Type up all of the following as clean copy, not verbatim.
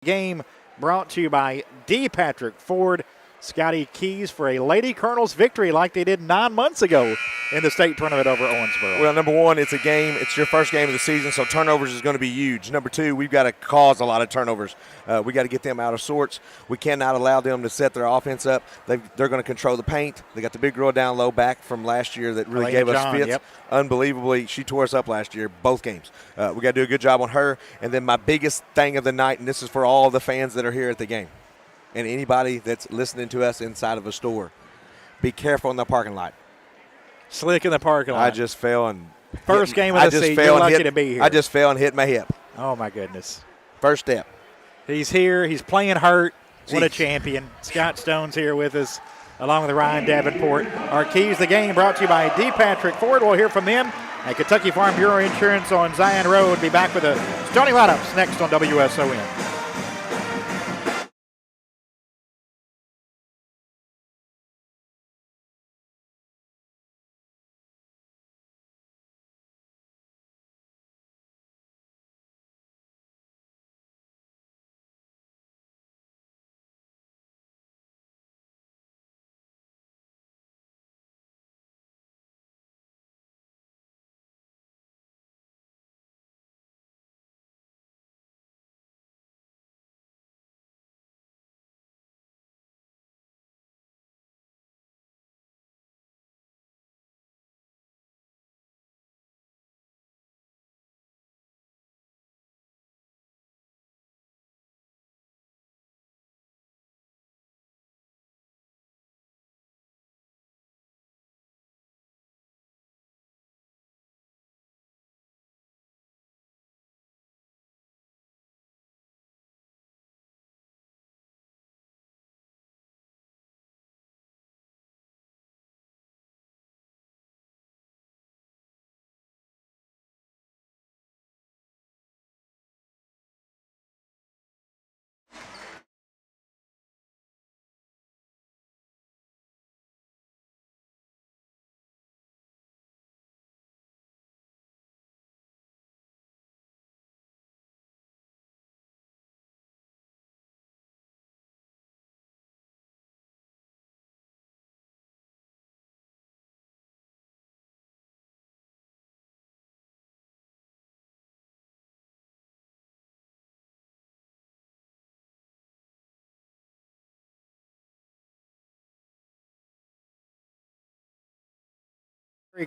Game brought to you by D. Patrick Ford. Scotty Keys for a Lady Colonels victory like they did 9 months ago in the state tournament over Owensboro. Well, number one, it's a game. It's your first game of the season, so turnovers is going to be huge. Number two, we've got to cause a lot of turnovers. We got to get them out of sorts. We cannot allow them to set their offense up. They're going to control the paint. They got the big girl down low back from last year that really gave us fits. Yep. Unbelievably, she tore us up last year, both games. We got to do a good job on her. And then my biggest thing of the night, and this is for all the fans that are here at the game, and anybody that's listening to us inside of a store, be careful in the parking lot. Slick in the parking lot. I just fell and first game of the season. You're lucky to be here. I just fell and hit my hip. Oh my goodness. First step. He's here. He's playing hurt. Jeez. What a champion. Scott Stone's here with us, along with Ryan Davenport. Our keys to the game brought to you by D. Patrick Ford. We'll hear from them at Kentucky Farm Bureau Insurance on Zion Road. Be back with the starting lineups next on WSON.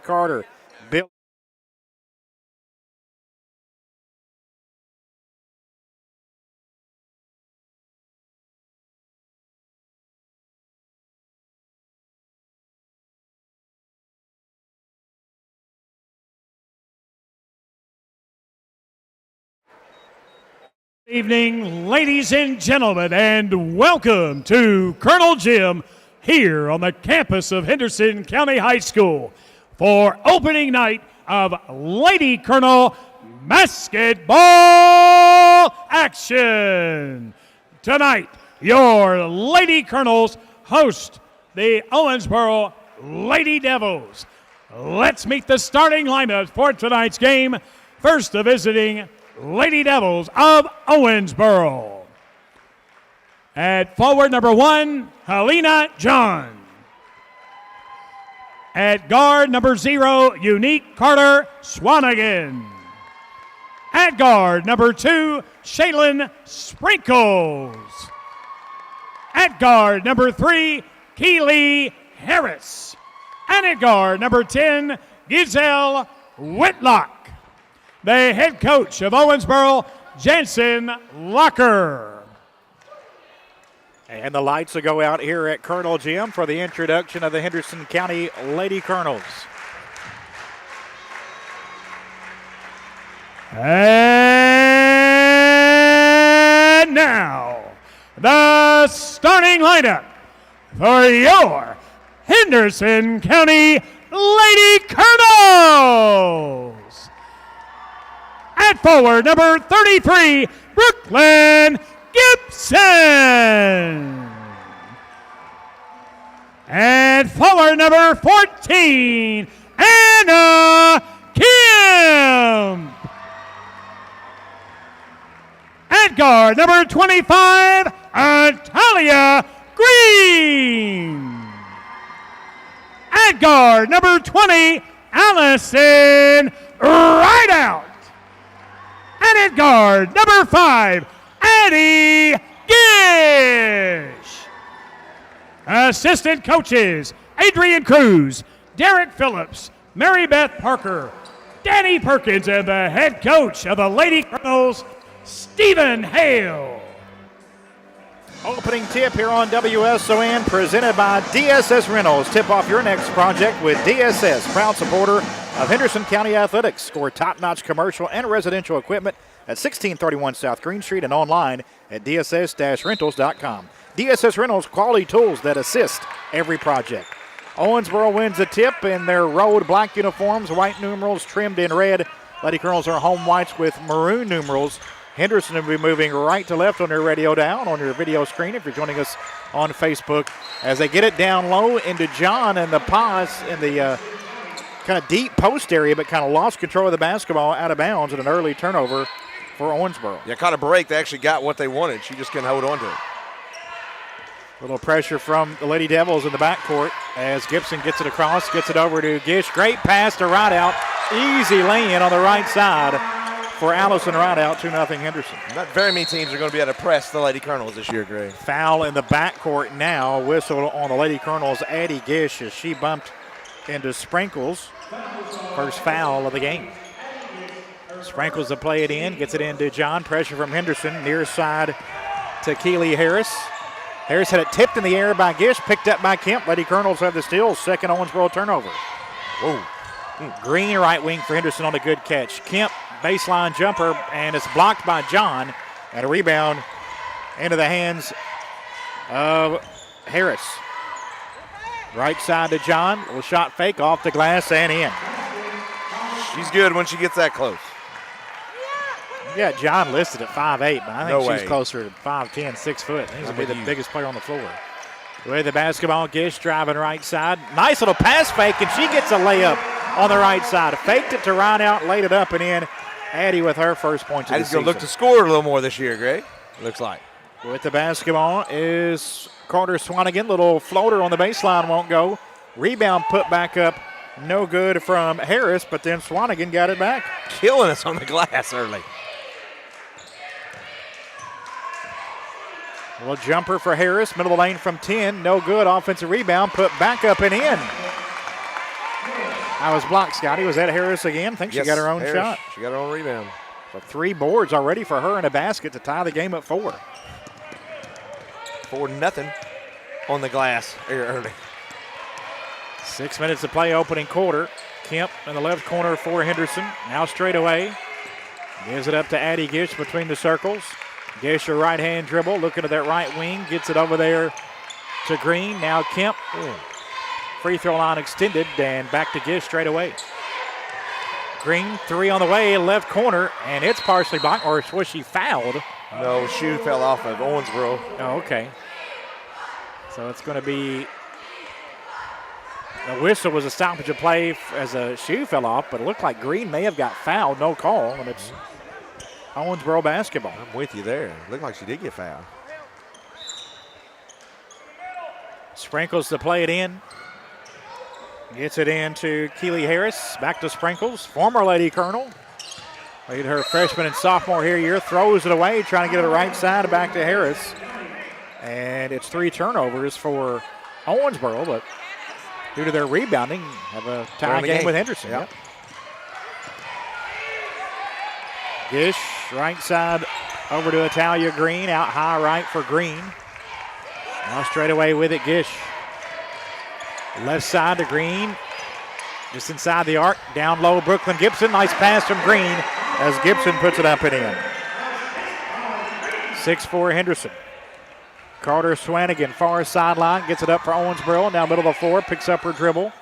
Carter, Bill. Good evening, ladies and gentlemen, and welcome to Colonel Gym here on the campus of Henderson County High School for opening night of Lady Colonel basketball action. Tonight, your Lady Colonels host the Owensboro Lady Devils. Let's meet the starting lineup for tonight's game. First, the visiting Lady Devils of Owensboro. At forward, number 1, Helena John. At guard, number 0, Unique Carter Swanigan. At guard, number 2, Shaylin Sprinkles. At guard, number 3, Keely Harris. And at guard, number 10, Giselle Whitlock. The head coach of Owensboro, Jensen Locker. And the lights will go out here at Colonel Gym for the introduction of the Henderson County Lady Colonels. And now, the starting lineup for your Henderson County Lady Colonels. At forward, number 33, Brooklyn Gibson. And forward, number 14, Anna Kim. At At guard, number 25, Natalia Green. At guard, number 20, Allison Rideout. And at guard, number 5, Addie Gish. Assistant coaches, Adrian Cruz, Derek Phillips, Mary Beth Parker, Danny Perkins, and the head coach of the Lady Colonels, Stephen Hale. Opening tip here on WSON, presented by DSS Rentals. Tip off your next project with DSS, proud supporter of Henderson County Athletics. Score top-notch commercial and residential equipment at 1631 South Green Street and online at dss-rentals.com. DSS Rentals, quality tools that assist every project. Owensboro wins the tip in their road black uniforms, white numerals trimmed in red. Lady Colonels are home whites with maroon numerals. Henderson will be moving right to left on your radio down on your video screen if you're joining us on Facebook as they get it down low into John and the pause in the kind of deep post area, but kind of lost control of the basketball out of bounds and an early turnover for Owensboro. Yeah, caught a break. They actually got what they wanted. She just couldn't hold on to it. A little pressure from the Lady Devils in the backcourt as Gibson gets it across, gets it over to Gish. Great pass to Rideout. Easy lay-in on the right side for Allison Rideout, 2-0 Henderson. Not very many teams are going to be able to press the Lady Colonels this year, Greg. Foul in the backcourt now. Whistle on the Lady Colonels, Addie Gish, as she bumped into Sprinkles. First foul of the game. Sprinkles to play it in, gets it into John. Pressure from Henderson, near side to Keely Harris. Harris had it tipped in the air by Gish, picked up by Kemp. Lady Colonels have the steal, second Owensboro turnover. Whoa. Green right wing for Henderson on a good catch. Kemp, baseline jumper, and it's blocked by John. And a rebound into the hands of Harris. Right side to John, little shot fake off the glass and in. She's good when she gets that close. Yeah, John listed at 5'8", but I think No she's way. closer to 5'10", 6 foot. I think I'm she'll be with the you. biggest player on the floor. With the basketball, Gish driving right side. Nice little pass fake, and she gets a layup on the right side. Faked it to Rideout, laid it up and in. Addie with her first point of the Addie's season. going to look to score a little more this year, Greg. Looks like. With the basketball is Carter Swanigan. Little floater on the baseline won't go. Rebound put back up. No good from Harris, but then Swanigan got it back. Killing us on the glass early. A little jumper for Harris. Middle of the lane from 10. No good. Offensive rebound put back up and in. I was blocked, Scotty. Was that Harris again? I think she got her own Harris. shot. She got her own rebound. So 3 boards already for her in a basket to tie the game at 4. 4-0 on the glass here early. 6 minutes to play, opening quarter. Kemp in the left corner for Henderson. Now straight away. Gives it up to Addie Gish between the circles. Gish, a right-hand dribble, looking at that right wing. Gets it over there to Green. Now Kemp. Free throw line extended, and back to Gish straight away. Green, 3 on the way, left corner, and it's partially blocked, or was she fouled? No, shoe fell off of Owensboro. Oh, okay. So it's going to be, the whistle was a stoppage of play as a shoe fell off, but it looked like Green may have got fouled, no call, and it's Owensboro basketball. I'm with you there. Looked like she did get fouled. Sprinkles to play it in. Gets it in to Keely Harris. Back to Sprinkles, former Lady Colonel. Played her freshman and sophomore year. Throws it away, trying to get it right side back to Harris. And it's 3 turnovers for Owensboro, but due to their rebounding, have a tie game with Henderson. Yep. Gish, right side over to Italia Green. Out high right for Green. Now straight away with it, Gish. Left side to Green. Just inside the arc. Down low, Brooklyn Gibson. Nice pass from Green as Gibson puts it up and in. 6-4 Henderson. Carter Swanigan, far sideline. Gets it up for Owensboro. Now middle of the floor. Picks up her dribble.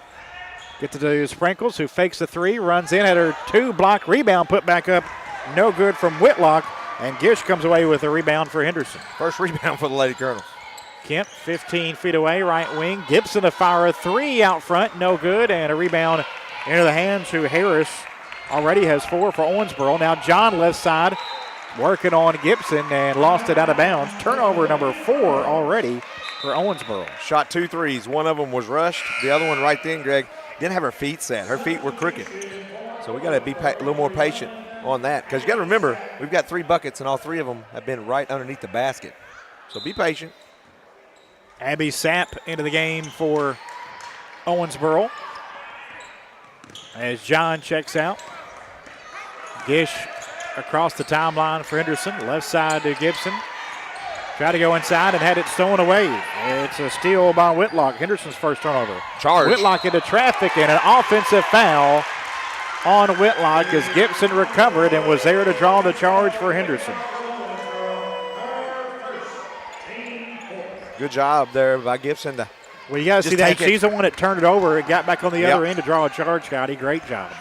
Gets it to Sprinkles, who fakes the 3. Runs in at her 2. Block rebound put back up. No good from Whitlock. And Gish comes away with a rebound for Henderson. First rebound for the Lady Colonels. Kemp 15 feet away, right wing. Gibson to fire a 3 out front, no good. And a rebound into the hands to Harris. Already has 4 for Owensboro. Now John left side. working on Gibson and lost it out of bounds. Turnover number 4 already for Owensboro. Shot 2 threes. One of them was rushed. The other one right then, Greg, didn't have her feet set. Her feet were crooked. So we got to be a little more patient on that, because you got to remember, we've got 3 buckets, and all 3 of them have been right underneath the basket. So be patient. Abby Sapp into the game for Owensboro as John checks out. Gish across the timeline for Henderson. Left side to Gibson. Tried to go inside and had it stolen away. It's a steal by Whitlock. Henderson's first turnover. Charge. Whitlock into traffic and an offensive foul on Whitlock as Gibson recovered and was there to draw the charge for Henderson. Good job there by Gibson. Well, you got to see that. She's the one that turned it over and got back on the other end to draw a charge, Scotty. Great job.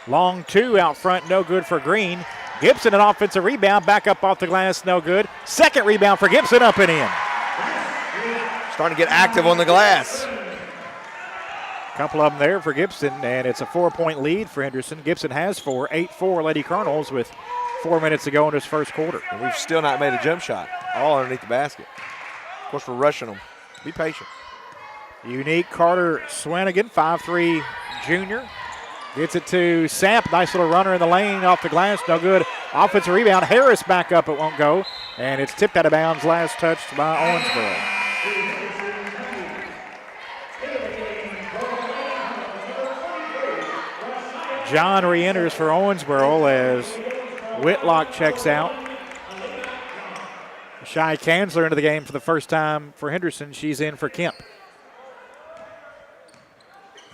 Long 2 out front, no good for Green. Gibson, an offensive rebound, back up off the glass, no good. Second rebound for Gibson, up and in. Starting to get active on the glass. Couple of them there for Gibson, and it's a 4-point lead for Henderson. Gibson has 4, 8-4 Lady Colonels with 4 minutes to go in this first quarter. And we've still not made a jump shot, all underneath the basket. Of course, we're rushing them. Be patient. Unique Carter Swanigan, 5'3" junior. Gets it to Sapp. Nice little runner in the lane off the glass. No good. Offensive rebound. Harris back up. It won't go. And it's tipped out of bounds. Last touched by Owensboro. John re-enters for Owensboro as Whitlock checks out. Shy Kanzler into the game for the first time for Henderson. She's in for Kemp.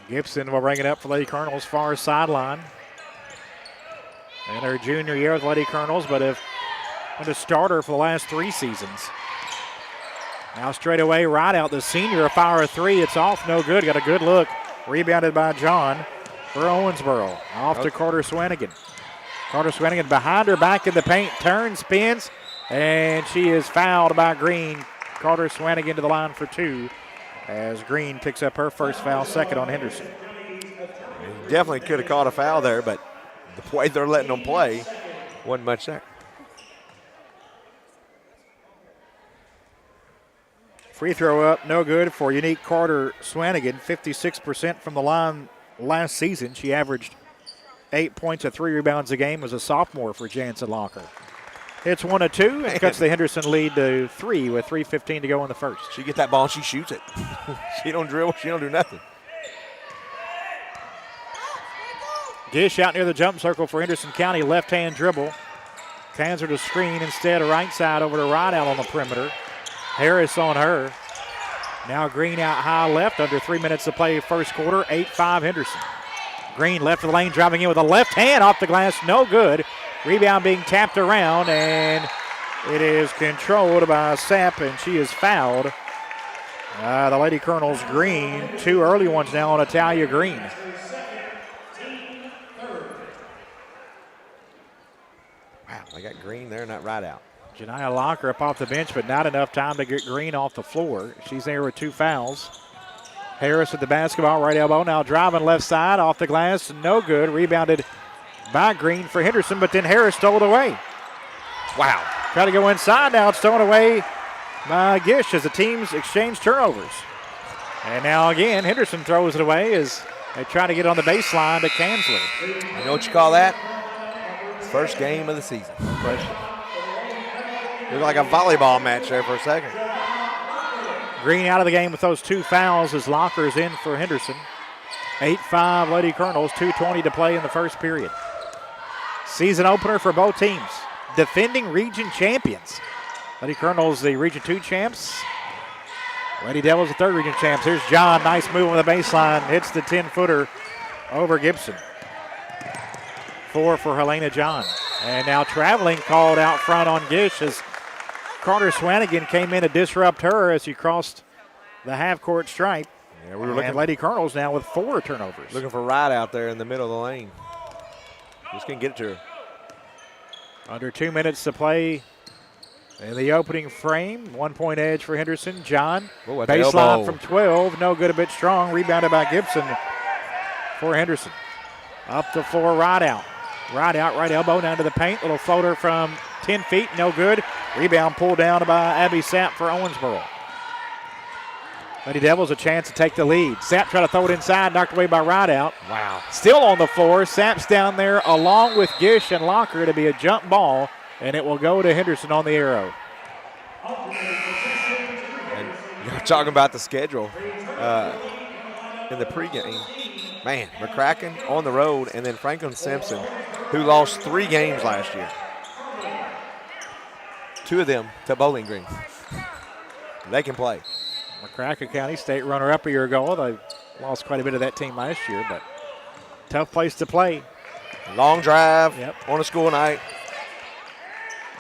Gibson will bring it up for Lady Colonels, far sideline. In her junior year with Lady Colonels, but have been a starter for the last 3 seasons. Now straight away, right out the senior, a fire 3. It's off, no good. Got a good look. Rebounded by John for Owensboro. Off to Carter Swanigan. Carter Swanigan behind her, back in the paint, turns, spins, and she is fouled by Green. Carter Swanigan to the line for 2. As Green picks up her first foul, second on Henderson. He definitely could have caught a foul there, but the way they're letting them play wasn't much there. Free throw up, no good for Unique Carter Swanigan. 56% from the line last season. She averaged 8 points and 3 rebounds a game as a sophomore for Jansen Locker. Hits 1 of 2 and cuts the Henderson lead to 3 with 3:15 to go in the first. She gets that ball and she shoots it. She don't drill, she don't do nothing. Gish out near the jump circle for Henderson County. Left-hand dribble. Kanzler to screen instead. Right side over to right out on the perimeter. Harris on her. Now Green out high left. Under 3 minutes to play first quarter. 8-5 Henderson. Green left of the lane, driving in with a left hand off the glass. No good. Rebound being tapped around, and it is controlled by Sapp, and she is fouled. The Lady Colonels Green. 2 early ones now on Italia Green. Wow, they got Green there, not right out. Janiah Locker up off the bench, but not enough time to get Green off the floor. She's there with 2 fouls. Harris with the basketball, right elbow. Now driving left side, off the glass, no good. Rebounded by Green for Henderson, but then Harris stole it away. Wow. Try to go inside now. It's stolen away by Gish as the teams exchange turnovers. And now again, Henderson throws it away as they try to get on the baseline to Kanzler. You know what you call that? First game of the season. No question. It was like a volleyball match there for a second. Green out of the game with those 2 fouls as Locker's in for Henderson. 8-5 Lady Colonels, 2:20 to play in the first period. Season opener for both teams. Defending region champions. Lady Colonels, the Region 2 champs. Lady Devils, the 3rd region champs. Here's John, nice move on the baseline. Hits the 10-footer over Gibson. 4 for Helena John. And now traveling called out front on Gish as Carter Swanigan came in to disrupt her as she crossed the half-court stripe. Yeah, we were looking. Lady Colonels now with 4 turnovers. Looking for Wright out there in the middle of the lane. Just couldn't get it to her. Under 2 minutes to play in the opening frame. 1-point edge for Henderson. John, baseline from 12. No good, a bit strong. Rebounded by Gibson for Henderson. Up the floor, right out. Right out, right elbow down to the paint. Little floater from 10 feet, no good. Rebound pulled down by Abby Sapp for Owensboro. Lady Devils a chance to take the lead. Sapp trying to throw it inside, knocked away by Rideout. Wow. Still on the floor. Sapp's down there along with Gish and Locker to be a jump ball, and it will go to Henderson on the arrow. And you're talking about the schedule in the pregame. Man, McCracken on the road, and then Franklin Simpson, who lost 3 games last year. 2 of them to Bowling Green. They can play. McCracken County state runner-up a year ago. They lost quite a bit of that team last year, but tough place to play. Long drive on a school night.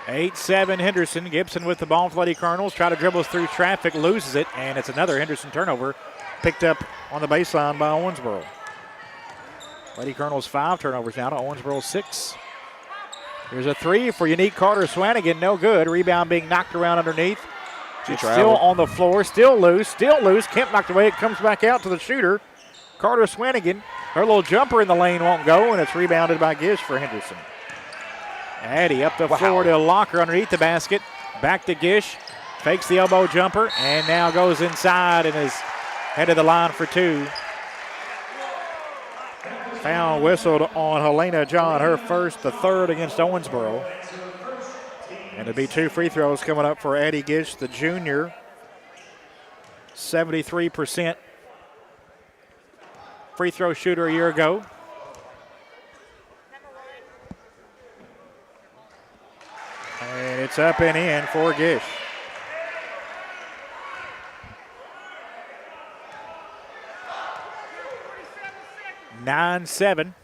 8-7 Henderson. Gibson with the ball for Lady Colonels. Try to dribbles through traffic, loses it, and it's another Henderson turnover picked up on the baseline by Owensboro. Lady Colonels 5 turnovers now to Owensboro 6. Here's a 3 for Unique Carter Swanigan. No good. Rebound being knocked around underneath. It's still on the floor. Still loose. Kemp knocked away. It comes back out to the shooter. Carter Swanigan. Her little jumper in the lane won't go, and it's rebounded by Gish for Henderson. Addy up the floor to Locker underneath the basket. Back to Gish. Fakes the elbow jumper, and now goes inside and is headed the line for 2. Foul whistled on Helena John, her first, the third against Owensboro. And it'll be 2 free throws coming up for Addie Gish, the junior. 73% free throw shooter a year ago. And it's up and in for Gish. Nine, 7.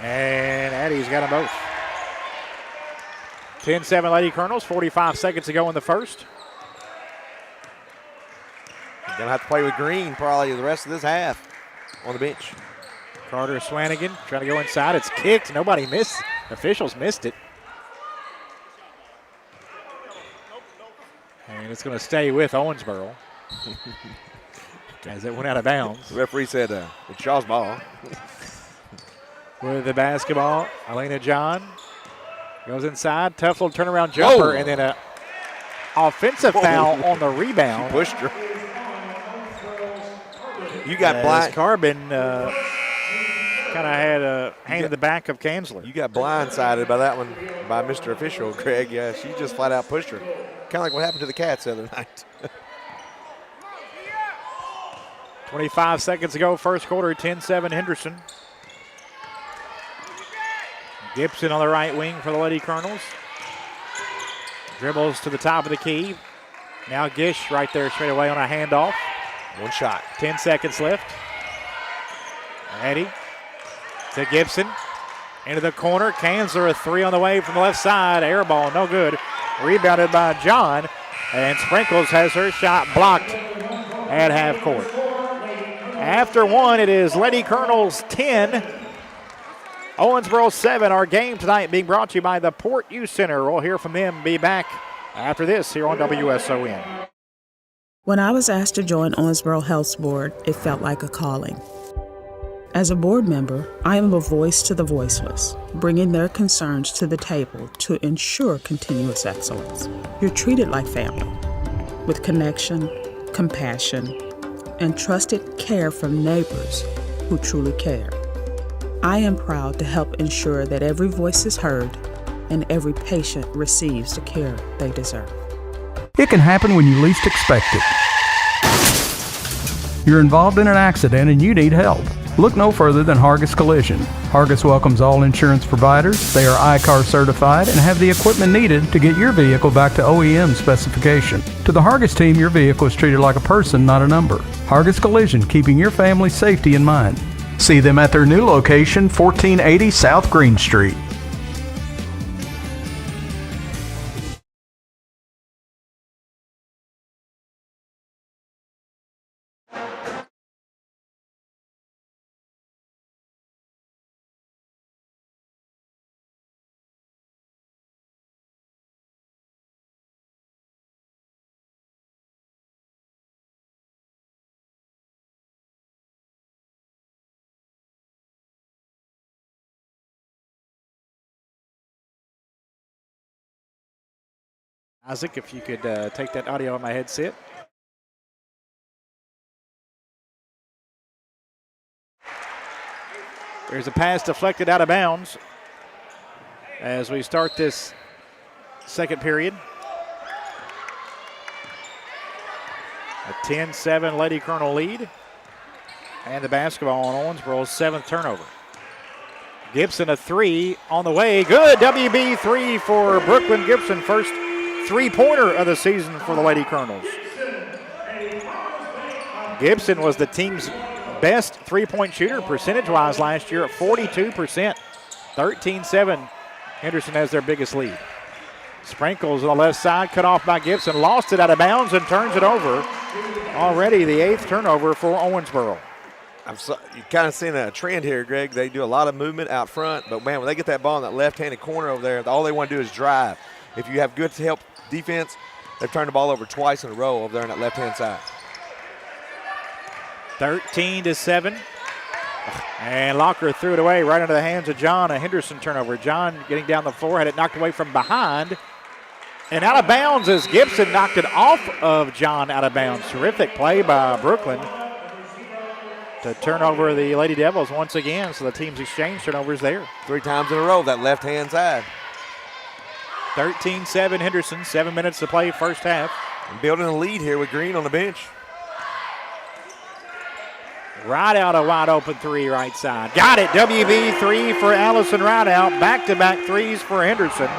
And Addie's got them both. 10-7 Lady Colonels, 45 seconds to go in the first. Going to have to play with Green probably the rest of this half on the bench. Carter Swanigan trying to go inside. It's kicked. Nobody missed. Officials missed it. And it's going to stay with Owensboro as it went out of bounds. The referee said it's Shaw's ball. With the basketball, Elena John goes inside. Tough little turnaround jumper. And then an offensive foul on the rebound. She pushed her. You got blind. Carbon kind of had a hand in the back of Kanzler. You got blindsided by that one by Mr. Official, Craig. Yeah, she just flat out pushed her. Kind of like what happened to the Cats the other night. 25 seconds to go, first quarter, 10-7 Henderson. Gibson on the right wing for the Lady Colonels. Dribbles to the top of the key. Now Gish right there straight away on a handoff. One shot. 10 seconds left. Eddie to Gibson. Into the corner. Kanzler a 3 on the way from the left side. Air ball, no good. Rebounded by John. And Sprinkles has her shot blocked at half court. After 1, it is Lady Colonels 10. Owensboro 7. Our game tonight being brought to you by the Port Youth Center. We'll hear from them. Be back after this here on WSON. When I was asked to join Owensboro Health's board, it felt like a calling. As a board member, I am a voice to the voiceless, bringing their concerns to the table to ensure continuous excellence. You're treated like family, with connection, compassion, and trusted care from neighbors who truly care. I am proud to help ensure that every voice is heard and every patient receives the care they deserve. It can happen when you least expect it. You're involved in an accident and you need help. Look no further than Hargis Collision. Hargis welcomes all insurance providers. They are ICAR certified and have the equipment needed to get your vehicle back to OEM specification. To the Hargis team, your vehicle is treated like a person, not a number. Hargis Collision, keeping your family's safety in mind. See them at their new location, 1480 South Green Street. Isaac, if you could take that audio on my headset. There's a pass deflected out of bounds as we start this second period. A 10-7 Lady Colonel lead. And the basketball on Owensboro's 7th turnover. Gibson a 3 on the way. Good WB 3 for Brooklyn Gibson. First three-pointer of the season for the Lady Colonels. Gibson was the team's best three-point shooter percentage-wise last year at 42%. 13-7. Henderson has their biggest lead. Sprinkles on the left side, cut off by Gibson. Lost it out of bounds and turns it over. Already the 8th turnover for Owensboro. You're kind of seeing a trend here, Greg. They do a lot of movement out front, but, man, when they get that ball in that left-handed corner over there, all they want to do is drive. If you have good help defense, they've turned the ball over twice in a row over there on that left-hand side. 13-7. And Locker threw it away right into the hands of John. A Henderson turnover. John getting down the floor, had it knocked away from behind. And out of bounds as Gibson knocked it off of John out of bounds. Terrific play by Brooklyn to turn over the Lady Devils once again. So the team's exchange turnovers there. 3 times in a row, that left-hand side. 13-7 Henderson, 7 minutes to play first half. And building a lead here with Green on the bench. Right out a wide open 3 right side. Got it. WB 3 for Allison Rideout. Back-to-back threes for Henderson.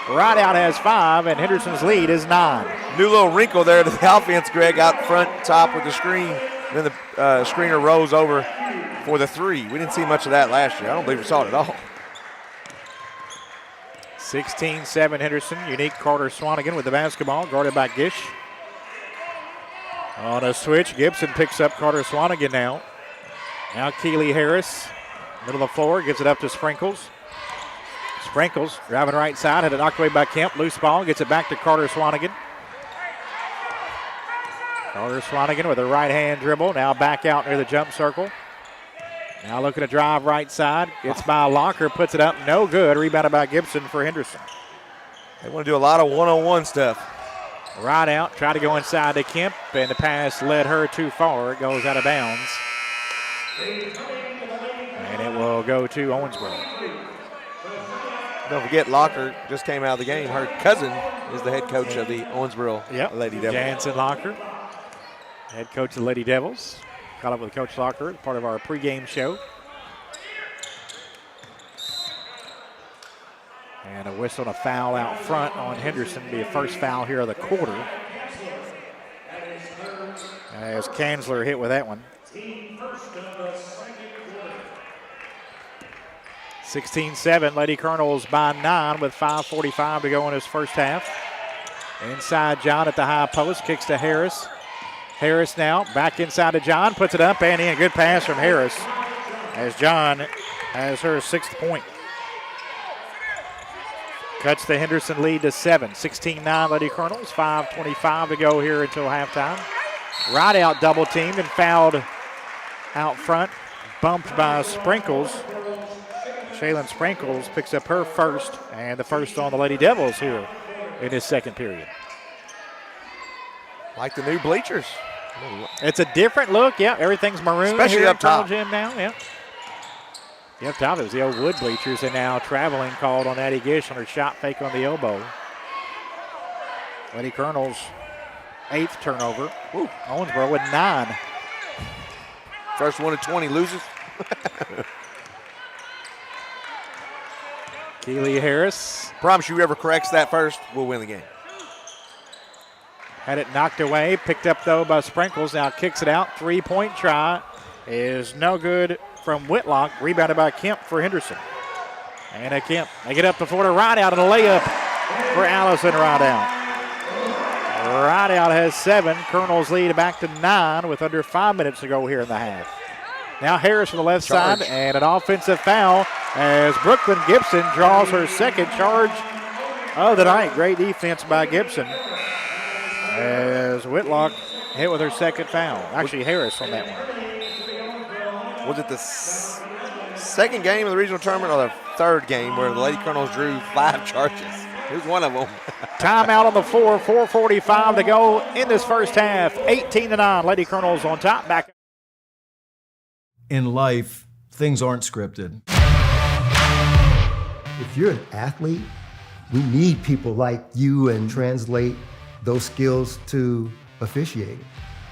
Rideout has 5, and Henderson's lead is 9. New little wrinkle there to the offense, Greg, out front top with the screen. Then the screener rolls over for the 3. We didn't see much of that last year. I don't believe we saw it at all. 16-7 Henderson. Unique Carter Swanigan with the basketball, guarded by Gish. On a switch, Gibson picks up Carter Swanigan now. Now Keely Harris, middle of the floor, gives it up to Sprinkles. Sprinkles driving right side, had it knocked away by Kemp. Loose ball, gets it back to Carter Swanigan. Carter Swanigan with a right-hand dribble, now back out near the jump circle. Now looking to drive right side, gets by Locker, puts it up, no good. Rebounded by Gibson for Henderson. They want to do a lot of one-on-one stuff. Right out, try to go inside to Kemp, and the pass led her too far. It goes out of bounds. And it will go to Owensboro. Don't forget, Locker just came out of the game. Her cousin is the head coach of the Owensboro Lady Devils. Jansen Locker, head coach of the Lady Devils. Caught up with Coach Locker, part of our pregame show. And a whistle and a foul out front on Henderson. Be a first foul here of the quarter. As Kanzler hit with that one. 16-7, Lady Colonels by 9 with 5:45 to go in his first half. Inside John at the high post, kicks to Harris. Harris now back inside to John, puts it up and in. Good pass from Harris as John has her 6th point. Cuts the Henderson lead to 7. 16-9 Lady Colonels, 5:25 to go here until halftime. Right out double teamed and fouled out front, bumped by Sprinkles. Shaylin Sprinkles picks up her first, and the first on the Lady Devils here in his second period. Like the new bleachers. It's a different look, yeah. Everything's maroon, especially here up top. Gym now, yeah. Up top, it was the old wood bleachers, and now traveling called on Addie Gish on her shot fake on the elbow. Lady Colonels' 8th turnover. Ooh, Owensboro with 9. First one of 20 loses. Keely Harris. Promise you, whoever corrects that first will win the game. Had it knocked away, picked up though by Sprinkles. Now kicks it out. 3-point try is no good from Whitlock. Rebounded by Kemp for Henderson. And a Kemp. They get up the floor to Rideout and a layup for Allison Rideout. Rideout has 7. Colonels lead back to 9 with under 5 minutes to go here in the half. Now Harris on the left side and an offensive foul as Brooklyn Gibson draws her second charge of the night. Great defense by Gibson as Whitlock hit with her second foul. Actually, Harris on that one. Was it the second game of the regional tournament or the third game where the Lady Colonels drew 5 charges? Who's one of them? Timeout on the floor, 4:45 to go in this first half. 18-9, Lady Colonels on top. Back. In life, things aren't scripted. If you're an athlete, we need people like you and translate those skills to officiating.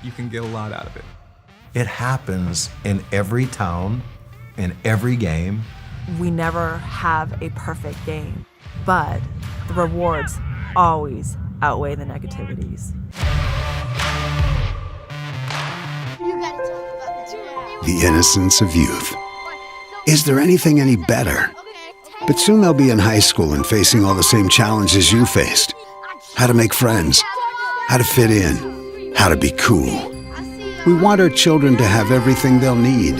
You can get a lot out of it. It happens in every town, in every game. We never have a perfect game, but the rewards always outweigh the negativities. The innocence of youth. Is there anything any better? But soon they'll be in high school and facing all the same challenges you faced. How to make friends, how to fit in, how to be cool. We want our children to have everything they'll need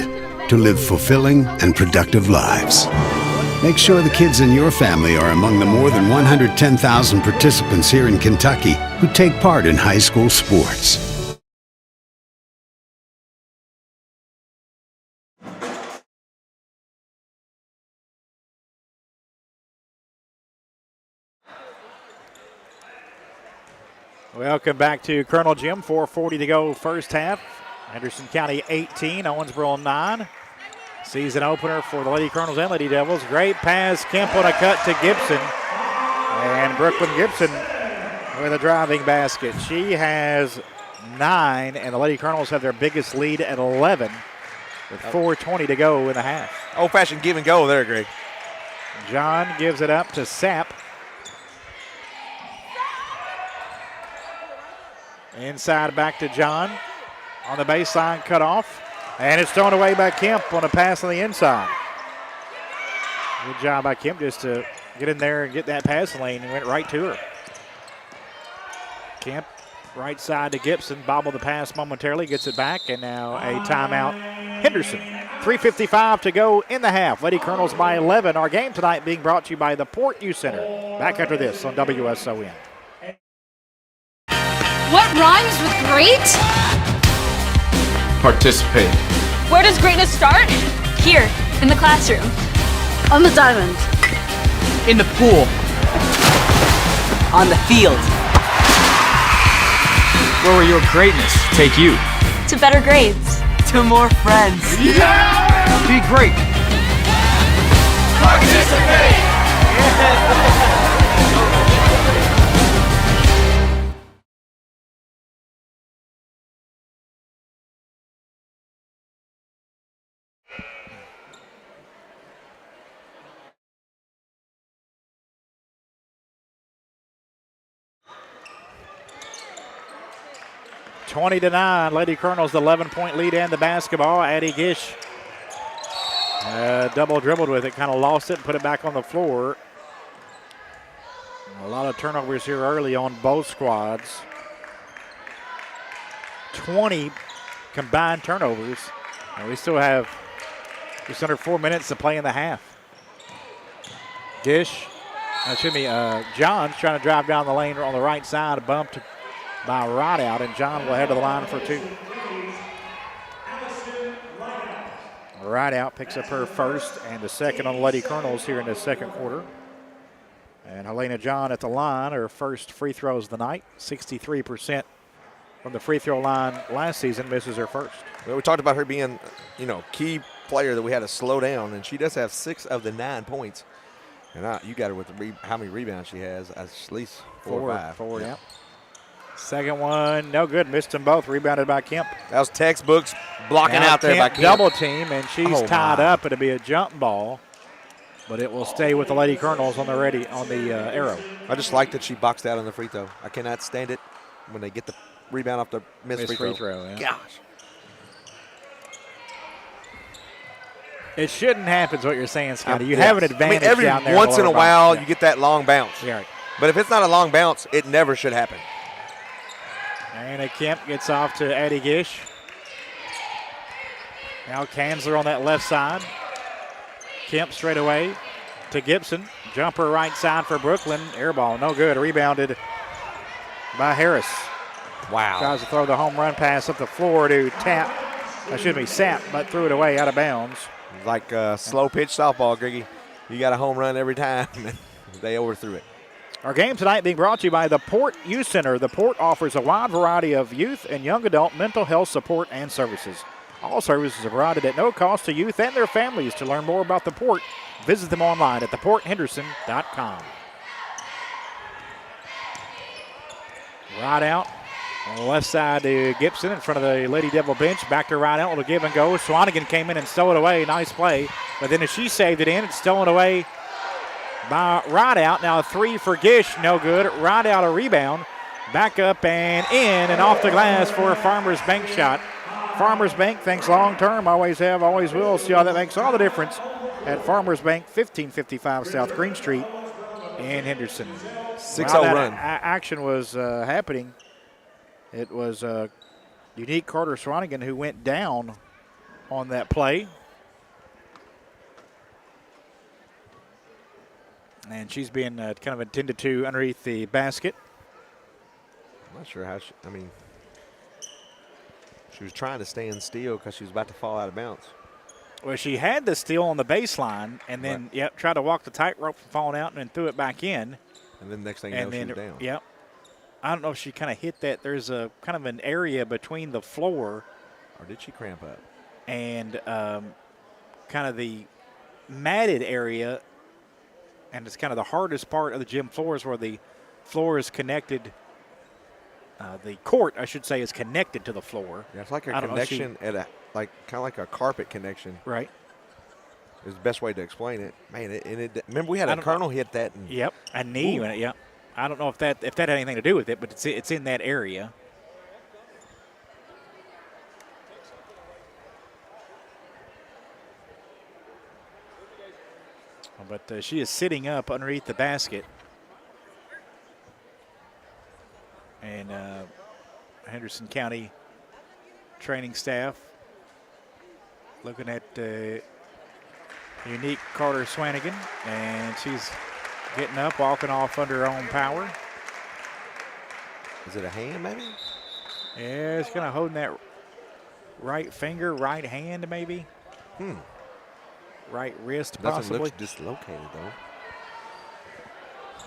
to live fulfilling and productive lives. Make sure the kids in your family are among the more than 110,000 participants here in Kentucky who take part in high school sports. Welcome back to Colonel Gym. 4:40 to go first half. Henderson County 18, Owensboro 9. Season opener for the Lady Colonels and Lady Devils. Great pass, Kemp on a cut to Gibson. And Brooklyn Gibson with a driving basket. She has 9, and the Lady Colonels have their biggest lead at 11 with 4:20 to go in the half. Old-fashioned give and go there, Greg. John gives it up to Sapp. Inside back to John. On the baseline, cut off. And it's thrown away by Kemp on a pass on the inside. Good job by Kemp just to get in there and get that passing lane and went right to her. Kemp, right side to Gibson, bobbled the pass momentarily, gets it back, and now a timeout. Henderson, 3:55 to go in the half. Lady Colonels by 11. Our game tonight being brought to you by the Port U Center. Back after this on WSON. What rhymes with great? Participate. Where does greatness start? Here, in the classroom. On the diamond. In the pool. On the field. Where will your greatness take you? To better grades. To more friends. Yeah! Be great. Participate! Twenty to 9, Lady Colonels 11-point lead and the basketball. Addie Gish double dribbled with it, kind of lost it and put it back on the floor. A lot of turnovers here early on both squads. 20 combined turnovers. And we still have just under 4 minutes to play in the half. John's trying to drive down the lane on the right side, bumped by Rideout, and John will head to the line for 2. Rideout picks up her first and the second on the Lady Colonels here in the second quarter. And Helena John at the line, her first free throws of the night, 63% from the free throw line last season, misses her first. Well, we talked about her being, key player that we had to slow down, and she does have 6 of the 9 points. And you got her with how many rebounds she has, at least 4 or 5. Four, yeah. Second one, no good. Missed them both. Rebounded by Kemp. That was textbooks blocking now out there by Kemp. Double team, and she's tied up. It'll be a jump ball, but it will stay with the Lady Colonels on the arrow. I just like that she boxed out on the free throw. I cannot stand it when they get the rebound off the missed free throw. Yeah. Gosh. It shouldn't happen is what you're saying, Scotty. You have an advantage every down there. Once in a while, you get that long bounce. Yeah, right. But if it's not a long bounce, it never should happen. Anna Kemp gets off to Addie Gish. Now Kanzler on that left side. Kemp straight away to Gibson. Jumper right side for Brooklyn. Air ball, no good. Rebounded by Harris. Wow. Tries to throw the home run pass up the floor to Sapp, but threw it away out of bounds. Like slow pitch softball, Griggy. You got a home run every time. They overthrew it. Our game tonight being brought to you by the Port Youth Center. The Port offers a wide variety of youth and young adult mental health support and services. All services are provided at no cost to youth and their families. To learn more about the Port, visit them online at theporthenderson.com. Right out on the left side to Gibson in front of the Lady Devil bench. Back to right out, little give and go. Swanigan came in and stole it away. Nice play. But then as she saved it in, it's stolen away by Rideout. Now a 3 for Gish, no good. Rideout a rebound. Back up and in and off the glass for a Farmers Bank shot. Farmers Bank thinks long term, always have, always will. See how that makes all the difference at Farmers Bank, 1555 South Green Street in Henderson. 6-0 run. Action was happening. It was Unique Carter Swanigan who went down on that play. And she's being kind of attended to underneath the basket. I'm not sure how she, she was trying to stand still because she was about to fall out of bounds. Well, she had the steal on the baseline and then, tried to walk the tightrope from falling out and then threw it back in. And then next thing you know, she was down. Yep. I don't know if she kind of hit that. There's a kind of an area between the floor. Or did she cramp up? And kind of the matted area. And it's kind of the hardest part of the gym floor is where the floor is connected. The court, I should say, is connected to the floor. Yeah, it's like a connection at a kind of like a carpet connection. Right. Is the best way to explain it. Man, remember we had a Colonel hit that. And, yep, a knee. Yep. I don't know if that had anything to do with it, but it's in that area. But she is sitting up underneath the basket. And Henderson County training staff looking at Unique Carter Swanigan, and she's getting up, walking off under her own power. Is it a hand, maybe? Yeah, it's kind of holding that right finger, right hand, maybe. Right wrist, possibly. Doesn't look dislocated, though.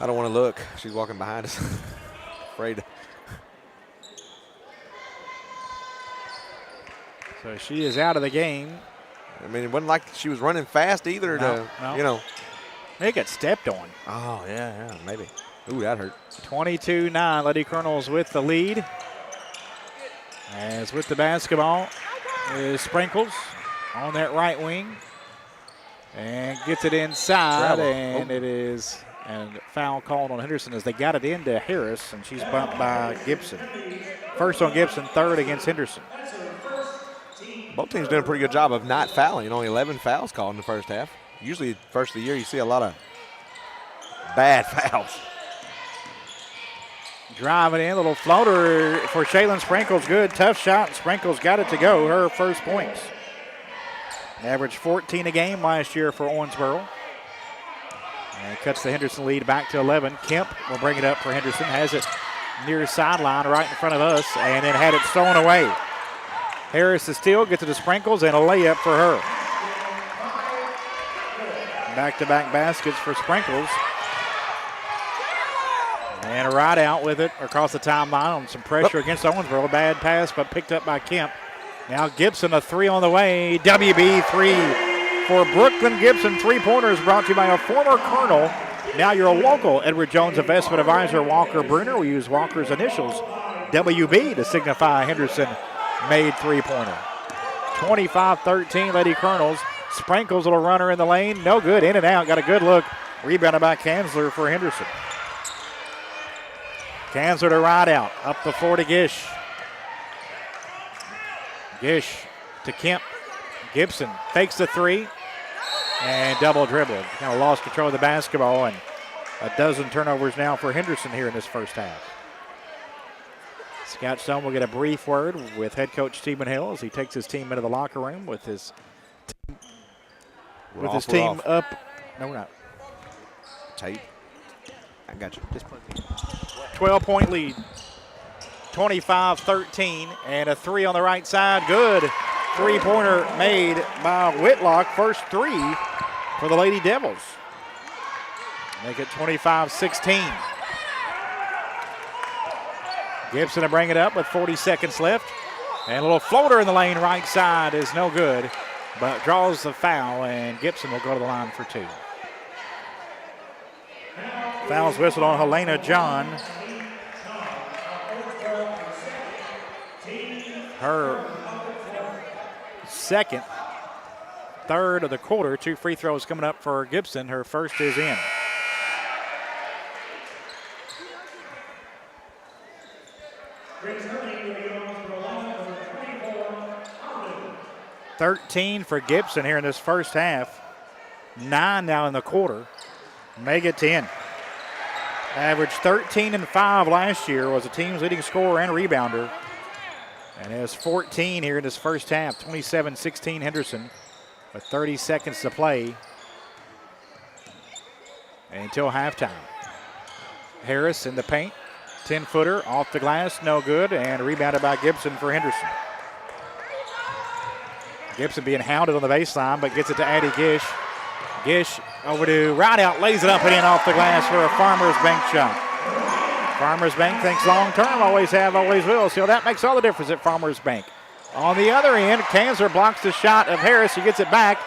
I don't want to look. She's walking behind us. Afraid. So she is out of the game. I mean, it wasn't like she was running fast either. No. You know. They got stepped on. Oh, yeah, maybe. Ooh, that hurt. 22-9, Lady Colonels with the lead. As with the basketball is Sprinkles on that right wing. And gets it inside, and it is a foul called on Henderson as they got it into Harris, and she's bumped by Gibson. First on Gibson, third against Henderson. Both teams doing a pretty good job of not fouling. Only 11 fouls called in the first half. Usually, first of the year, you see a lot of bad fouls. Driving in, little floater for Shaylin Sprinkles. Good, tough shot. Sprinkles got it to go. Her first points. Averaged 14 a game last year for Owensboro. And cuts the Henderson lead back to 11. Kemp will bring it up for Henderson. Has it near the sideline right in front of us, and then had it stolen away. Harris the steal, gets it to Sprinkles, and a layup for her. Back-to-back baskets for Sprinkles. And a ride out with it across the timeline on some pressure against Owensboro. Bad pass, but picked up by Kemp. Now Gibson, a 3 on the way. WB 3 for Brooklyn Gibson. Three-pointers brought to you by a former Colonel, now your local Edward Jones investment advisor, Walker Bruner. We use Walker's initials, WB, to signify Henderson made three-pointer. 25-13, Lady Colonels. Sprinkles, little runner in the lane. No good, in and out. Got a good look. Rebounded by Kanzler for Henderson. Kanzler to ride out. Up the floor to Gish. Gish to Kemp. Gibson fakes the three and double dribbled. Kind of lost control of the basketball, and a dozen turnovers now for Henderson here in this first half. Scott Stone will get a brief word with head coach Stephen Hill as he takes his team into the locker room with his team up. No, we're not. Tape. I got you. Just 12-point lead. 25-13, and a three on the right side. Good. Three-pointer made by Whitlock. First three for the Lady Devils. Make it 25-16. Gibson to bring it up with 40 seconds left. And a little floater in the lane right side is no good, but draws the foul, and Gibson will go to the line for 2. Foul's whistled on Helena John. Her second, third of the quarter. 2 free throws coming up for Gibson. Her first is in. $13 for Gibson here in this first half. 9 now in the quarter. Make it 10. Averaged 13 and 5 last year, was the team's leading scorer and rebounder. And has 14 here in this first half. 27-16 Henderson with 30 seconds to play until halftime. Harris in the paint. 10-footer off the glass, no good, and rebounded by Gibson for Henderson. Gibson being hounded on the baseline, but gets it to Addie Gish. Gish over to Rideout, lays it up and in off the glass for a Farmers Bank shot. Farmers Bank thinks long term, always have, always will. So that makes all the difference at Farmers Bank. On the other end, Kanzer blocks the shot of Harris. He gets it back.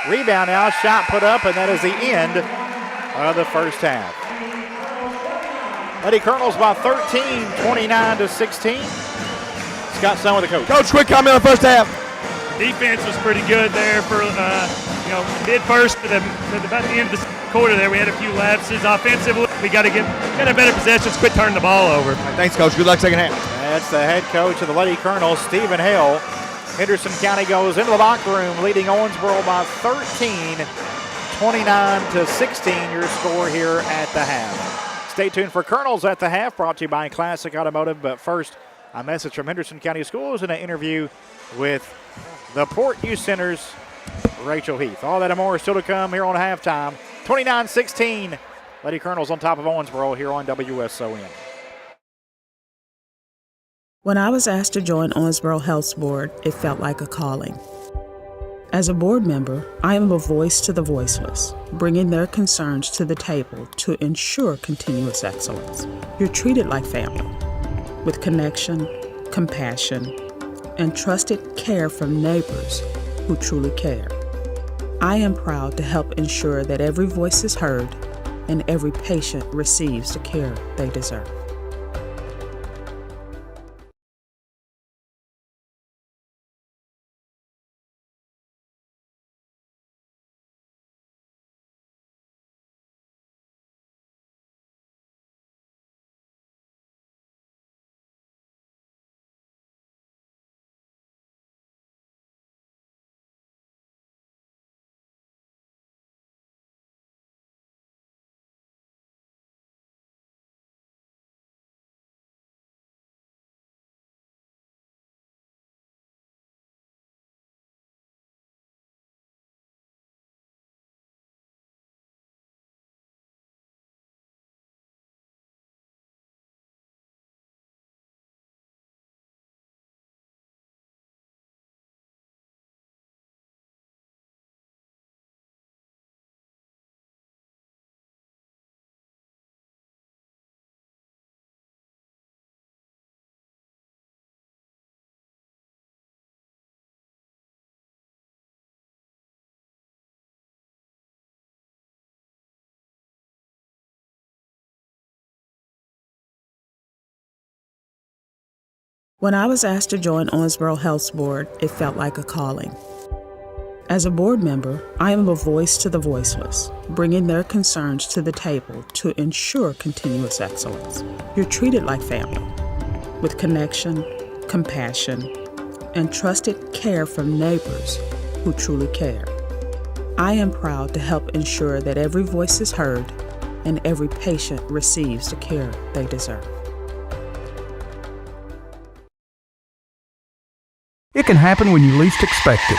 Rebound now, shot put up, and that is the end of the first half. Lady Colonels by 13, 29-16. Scott Stone with the coach. Coach, quick comment on the first half. Defense was pretty good there for, mid first to about the end of the quarter there. We had a few lapses. Offensively, we got to get a better possessions, quit turning the ball over. Right, thanks, Coach. Good luck second half. That's the head coach of the Lady Colonels, Stephen Hale. Henderson County goes into the locker room, leading Owensboro by 13, 29-16, your score here at the half. Stay tuned for Colonels at the half, brought to you by Classic Automotive. But first, a message from Henderson County Schools and an interview with the Port Youth Center's Rachel Heath. All that and more is still to come here on halftime. 29-16, Lady Colonels on top of Owensboro here on WSON. When I was asked to join Owensboro Health's board, it felt like a calling. As a board member, I am a voice to the voiceless, bringing their concerns to the table to ensure continuous excellence. You're treated like family, with connection, compassion, and trusted care from neighbors who truly care. I am proud to help ensure that every voice is heard and every patient receives the care they deserve. When I was asked to join Owensboro Health's board, it felt like a calling. As a board member, I am a voice to the voiceless, bringing their concerns to the table to ensure continuous excellence. You're treated like family, with connection, compassion, and trusted care from neighbors who truly care. I am proud to help ensure that every voice is heard and every patient receives the care they deserve. It can happen when you least expect it.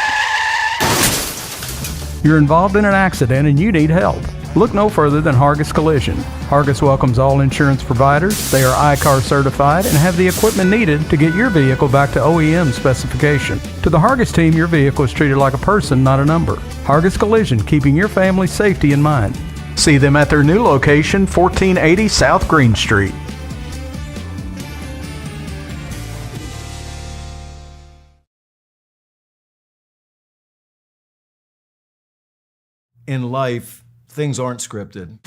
You're involved in an accident and you need help. Look no further than Hargis Collision. Hargis welcomes all insurance providers. They are ICAR certified and have the equipment needed to get your vehicle back to OEM specification. To the Hargis team, your vehicle is treated like a person, not a number. Hargis Collision, keeping your family's safety in mind. See them at their new location, 1480 South Green Street. In life, things aren't scripted.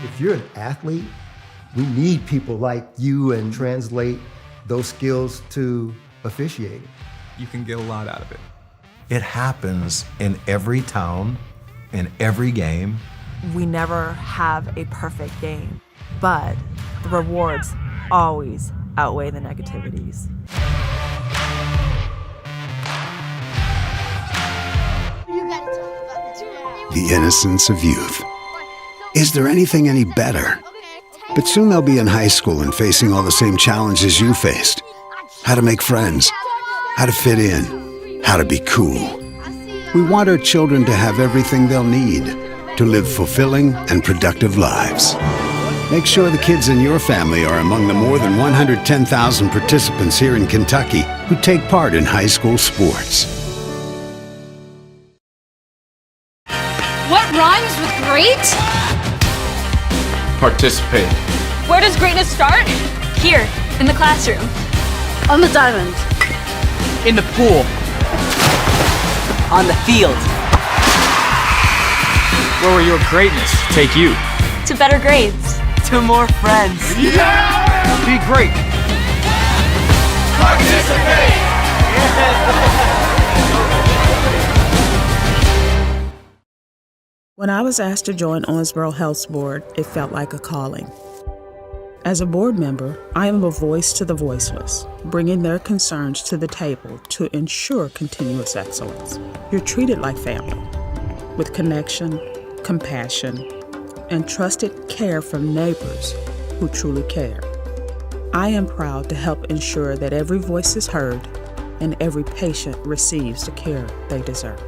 If you're an athlete, we need people like you and translate those skills to officiating. You can get a lot out of it. It happens in every town, in every game. We never have a perfect game, but the rewards always outweigh the negativities. The innocence of youth. Is there anything any better? But soon they'll be in high school and facing all the same challenges you faced. How to make friends, how to fit in, how to be cool. We want our children to have everything they'll need to live fulfilling and productive lives. Make sure the kids in your family are among the more than 110,000 participants here in Kentucky who take part in high school sports. What rhymes with great? Participate. Where does greatness start? Here, in the classroom. On the diamond. In the pool. On the field. Where will your greatness take you? To better grades. To more friends. Be great. Participate! When I was asked to join Owensboro Health's board, it felt like a calling. As a board member, I am a voice to the voiceless, bringing their concerns to the table to ensure continuous excellence. You're treated like family, with connection, compassion, and trusted care from neighbors who truly care. I am proud to help ensure that every voice is heard and every patient receives the care they deserve.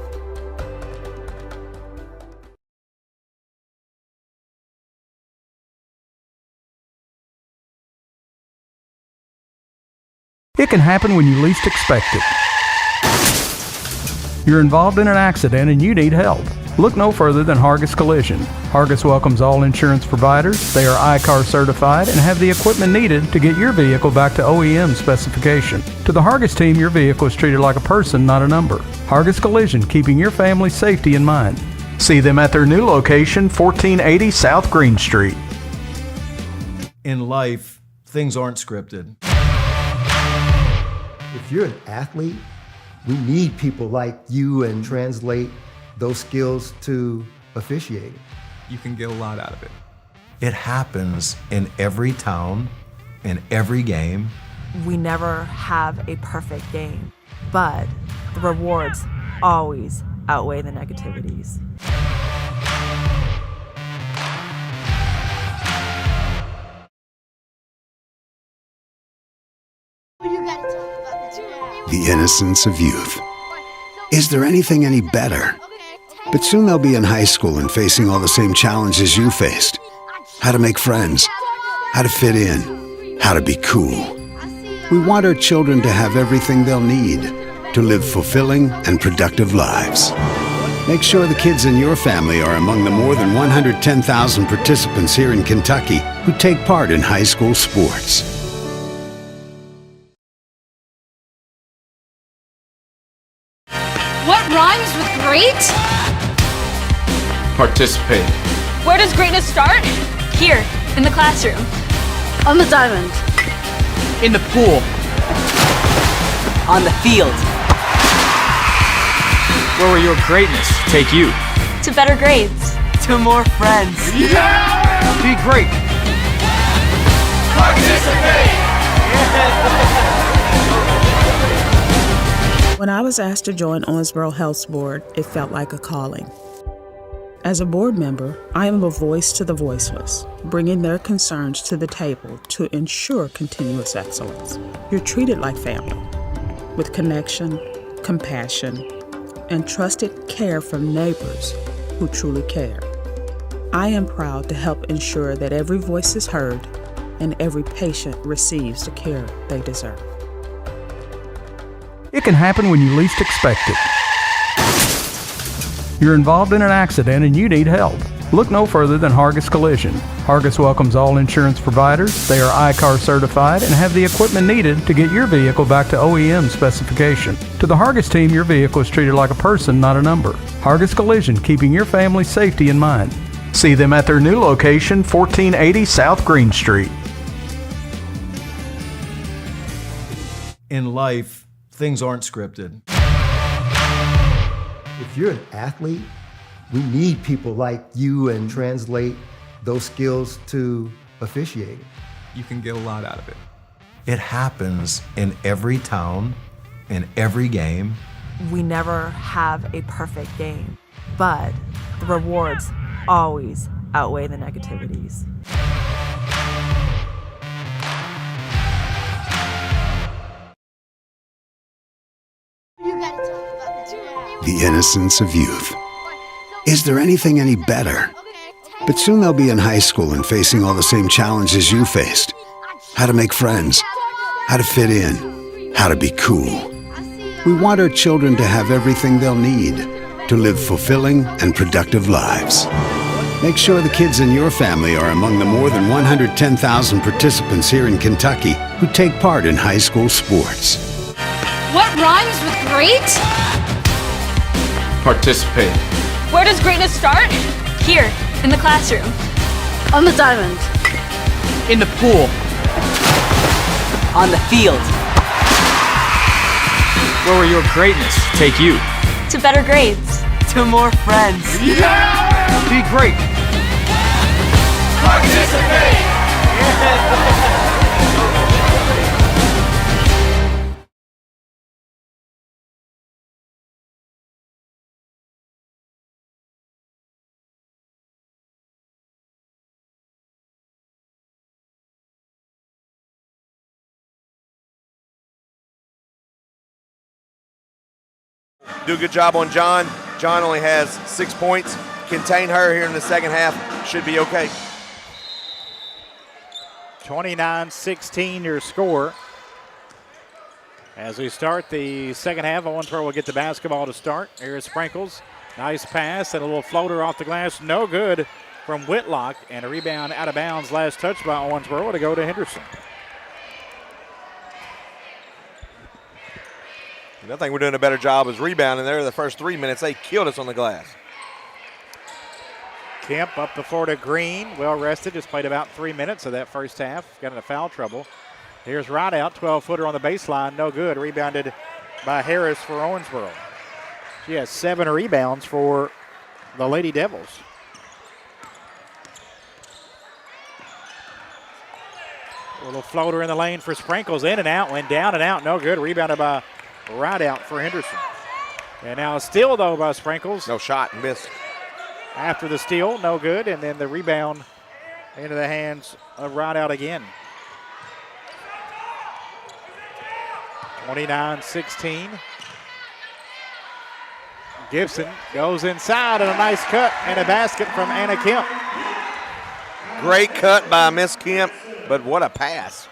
It can happen when you least expect it. You're involved in an accident and you need help. Look no further than Hargis Collision. Hargis welcomes all insurance providers. They are ICAR certified and have the equipment needed to get your vehicle back to OEM specification. To the Hargis team, your vehicle is treated like a person, not a number. Hargis Collision, keeping your family's safety in mind. See them at their new location, 1480 South Green Street. In life, things aren't scripted. If you're an athlete, we need people like you and translate those skills to officiating. You can get a lot out of it. It happens in every town, in every game. We never have a perfect game, but the rewards always outweigh the negativities. The innocence of youth. Is there anything any better? But soon they'll be in high school and facing all the same challenges you faced. How to make friends, how to fit in, how to be cool. We want our children to have everything they'll need to live fulfilling and productive lives. Make sure the kids in your family are among the more than 110,000 participants here in Kentucky who take part in high school sports. What rhymes with great? Participate. Where does greatness start? Here, in the classroom. On the diamond. In the pool. On the field. Where will your greatness take you? To better grades. To more friends. Be great. Participate! When I was asked to join Owensboro Health's board, it felt like a calling. As a board member, I am a voice to the voiceless, bringing their concerns to the table to ensure continuous excellence. You're treated like family, with connection, compassion, and trusted care from neighbors who truly care. I am proud to help ensure that every voice is heard and every patient receives the care they deserve. It can happen when you least expect it. You're involved in an accident and you need help. Look no further than Hargis Collision. Hargis welcomes all insurance providers. They are ICAR certified and have the equipment needed to get your vehicle back to OEM specification. To the Hargis team, your vehicle is treated like a person, not a number. Hargis Collision, keeping your family's safety in mind. See them at their new location, 1480 South Green Street. In life, things aren't scripted. If you're an athlete, we need people like you and translate those skills to officiating. You can get a lot out of it. It happens in every town, in every game. We never have a perfect game, but the rewards always outweigh the negativities. The innocence of youth. Is there anything any better? But soon they'll be in high school and facing all the same challenges you faced. How to make friends, how to fit in, how to be cool. We want our children to have everything they'll need to live fulfilling and productive lives. Make sure the kids in your family are among the more than 110,000 participants here in Kentucky who take part in high school sports. What rhymes with great? Participate. Where does greatness start? Here, in the classroom. On the diamond. In the pool. On the field. Where will your greatness take you? To better grades. To more friends. Yeah! Be great. Participate! Do a good job on John. John only has 6 points. Contain her here in the second half. Should be okay. 29-16 your score. As we start the second half, Owensboro will get the basketball to start. Here's Sprinkles. Nice pass and a little floater off the glass. No good from Whitlock. And a rebound out of bounds. Last touch by Owensboro to go to Henderson. I think we're doing a better job as rebounding there. The first 3 minutes, they killed us on the glass. Kemp up the floor to Green. Well rested. Just played about 3 minutes of that first half. Got into foul trouble. Here's Rideout. 12-footer on the baseline. No good. Rebounded by Harris for Owensboro. She has 7 rebounds for the Lady Devils. A little floater in the lane for Sprinkles. In and out. Went down and out. No good. Rebounded by Rideout for Henderson. And now a steal, though, by Sprinkles. No shot. Missed. After the steal, no good. And then the rebound into the hands of Rideout again. 29-16. Gibson goes inside and a nice cut and a basket from Anna Kemp. Great cut by Miss Kemp, but what a pass.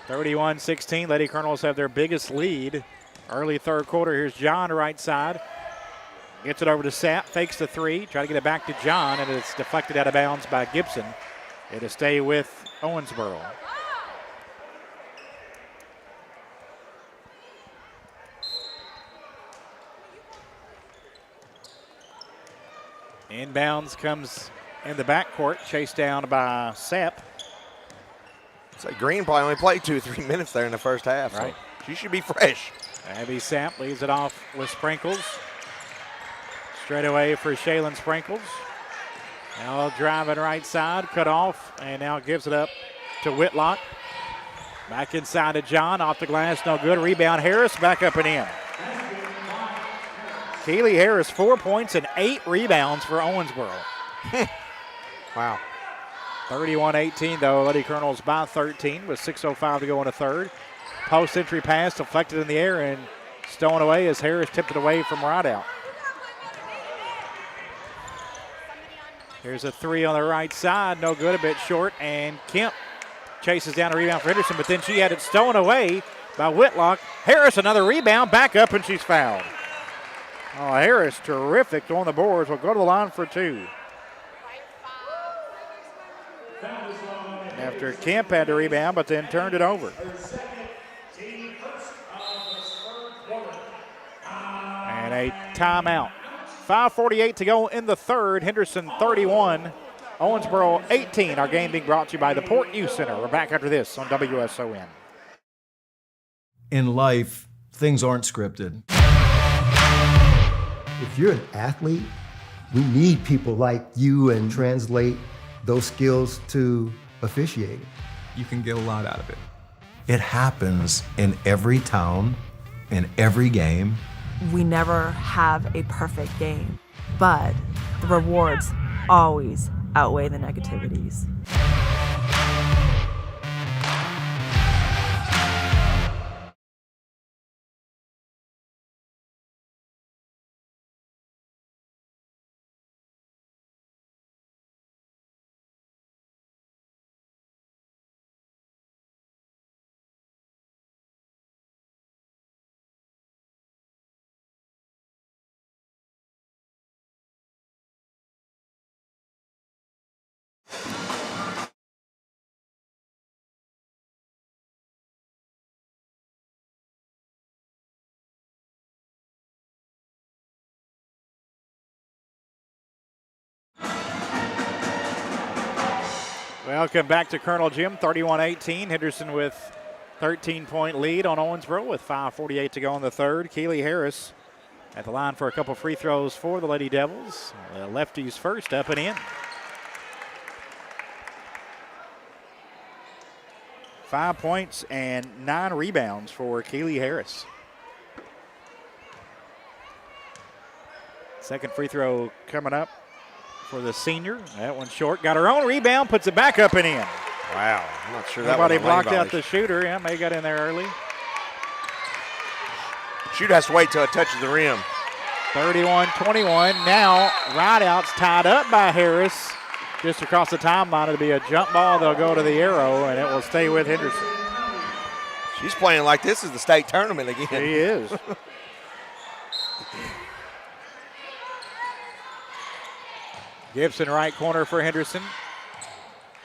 31-16. Lady Colonels have their biggest lead. Early third quarter. Here's John right side. Gets it over to Sapp. Fakes the three. Try to get it back to John, and it's deflected out of bounds by Gibson. It'll stay with Owensboro. Inbounds comes in the backcourt. Chased down by Sapp. So Green probably only played 2 or 3 minutes there in the first half. Right. So she should be fresh. Abby Sapp leaves it off with Sprinkles. Straight away for Shaylin Sprinkles. Now driving right side, cut off, and now gives it up to Whitlock. Back inside to John, off the glass, no good. Rebound Harris, back up and in. Keely Harris, 4 points and 8 rebounds for Owensboro. Wow. 31-18 though, Lady Colonels by 13 with 6:05 to go in the third. Post entry pass deflected in the air and stolen away as Harris tipped it away from Rideout. Here's a three on the right side, no good, a bit short, and Kemp chases down a rebound for Henderson, but then she had it stolen away by Whitlock. Harris, another rebound, back up, and she's fouled. Oh, Harris, terrific on the boards. Will go to the line for 2. After Kemp had to rebound, but then turned it over. And a timeout. 5:48 to go in the third. Henderson 31, Owensboro 18. Our game being brought to you by the Port Youth Center. We're back after this on WSON. In life, things aren't scripted. If you're an athlete, we need people like you and translate those skills to officiating. You can get a lot out of it. It happens in every town, in every game. We never have a perfect game, but the rewards always outweigh the negativities. Welcome back to Colonel Jim, 31-18. Henderson with 13-point lead on Owensboro with 5:48 to go in the third. Keely Harris at the line for a couple free throws for the Lady Devils. The lefties first, up and in. 5 points and 9 rebounds for Keely Harris. Second free throw coming up for the senior. That one's short. Got her own rebound, puts it back up and in. Wow, I'm not sure that Nobody was a blocked lane out the violation. shooter. Yeah, May got in there early. Shooter has to wait till it touches the rim. 31-21. Now, Rideout's tied up by Harris. Just across the timeline, it'll be a jump ball. They'll go to the arrow, and it will stay with Henderson. She's playing like this is the state tournament again. He is. Gibson right corner for Henderson.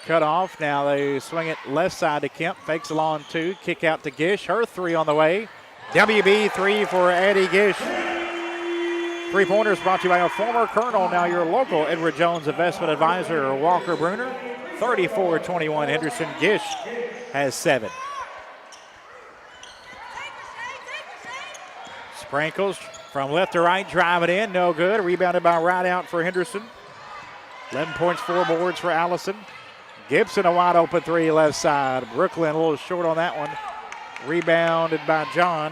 Cut off. Now they swing it left side to Kemp. Fakes a long 2. Kick out to Gish. Her 3 on the way. WB 3 for Addie Gish. 3-pointers brought to you by a former Colonel, now your local Edward Jones investment advisor, Walker Bruner. 34-21. Henderson. Gish has 7. Sprinkles from left to right, drive it in. No good. Rebounded by Rideout for Henderson. 11 points, 4 boards for Allison. Gibson, a wide open 3 left side. Brooklyn a little short on that one. Rebounded by John.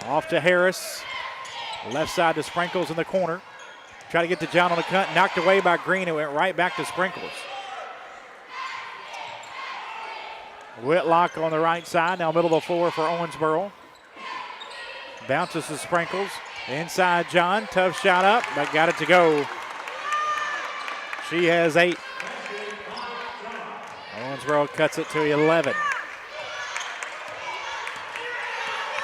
Off to Harris. Left side to Sprinkles in the corner. Try to get to John on the cut. Knocked away by Green. It went right back to Sprinkles. Whitlock on the right side. Now middle of the floor for Owensboro. Bounces to Sprinkles. Inside John. Tough shot up, but got it to go. She has 8. Owensboro cuts it to 11.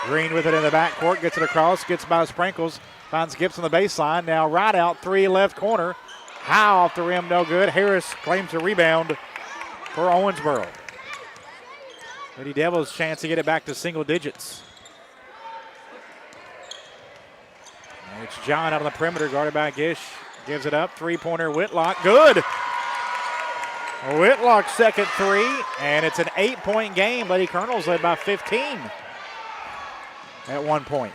Green with it in the backcourt, gets it across, gets by Sprinkles, finds Gibson on the baseline. Now Rideout 3 left corner. High off the rim, no good. Harris claims a rebound for Owensboro. Lady Devils chance to get it back to single digits. And it's John out on the perimeter, guarded by Gish. Gives it up, 3-pointer, Whitlock, good. Whitlock's second 3, and it's an 8-point game. Lady Colonels led by 15 at one point.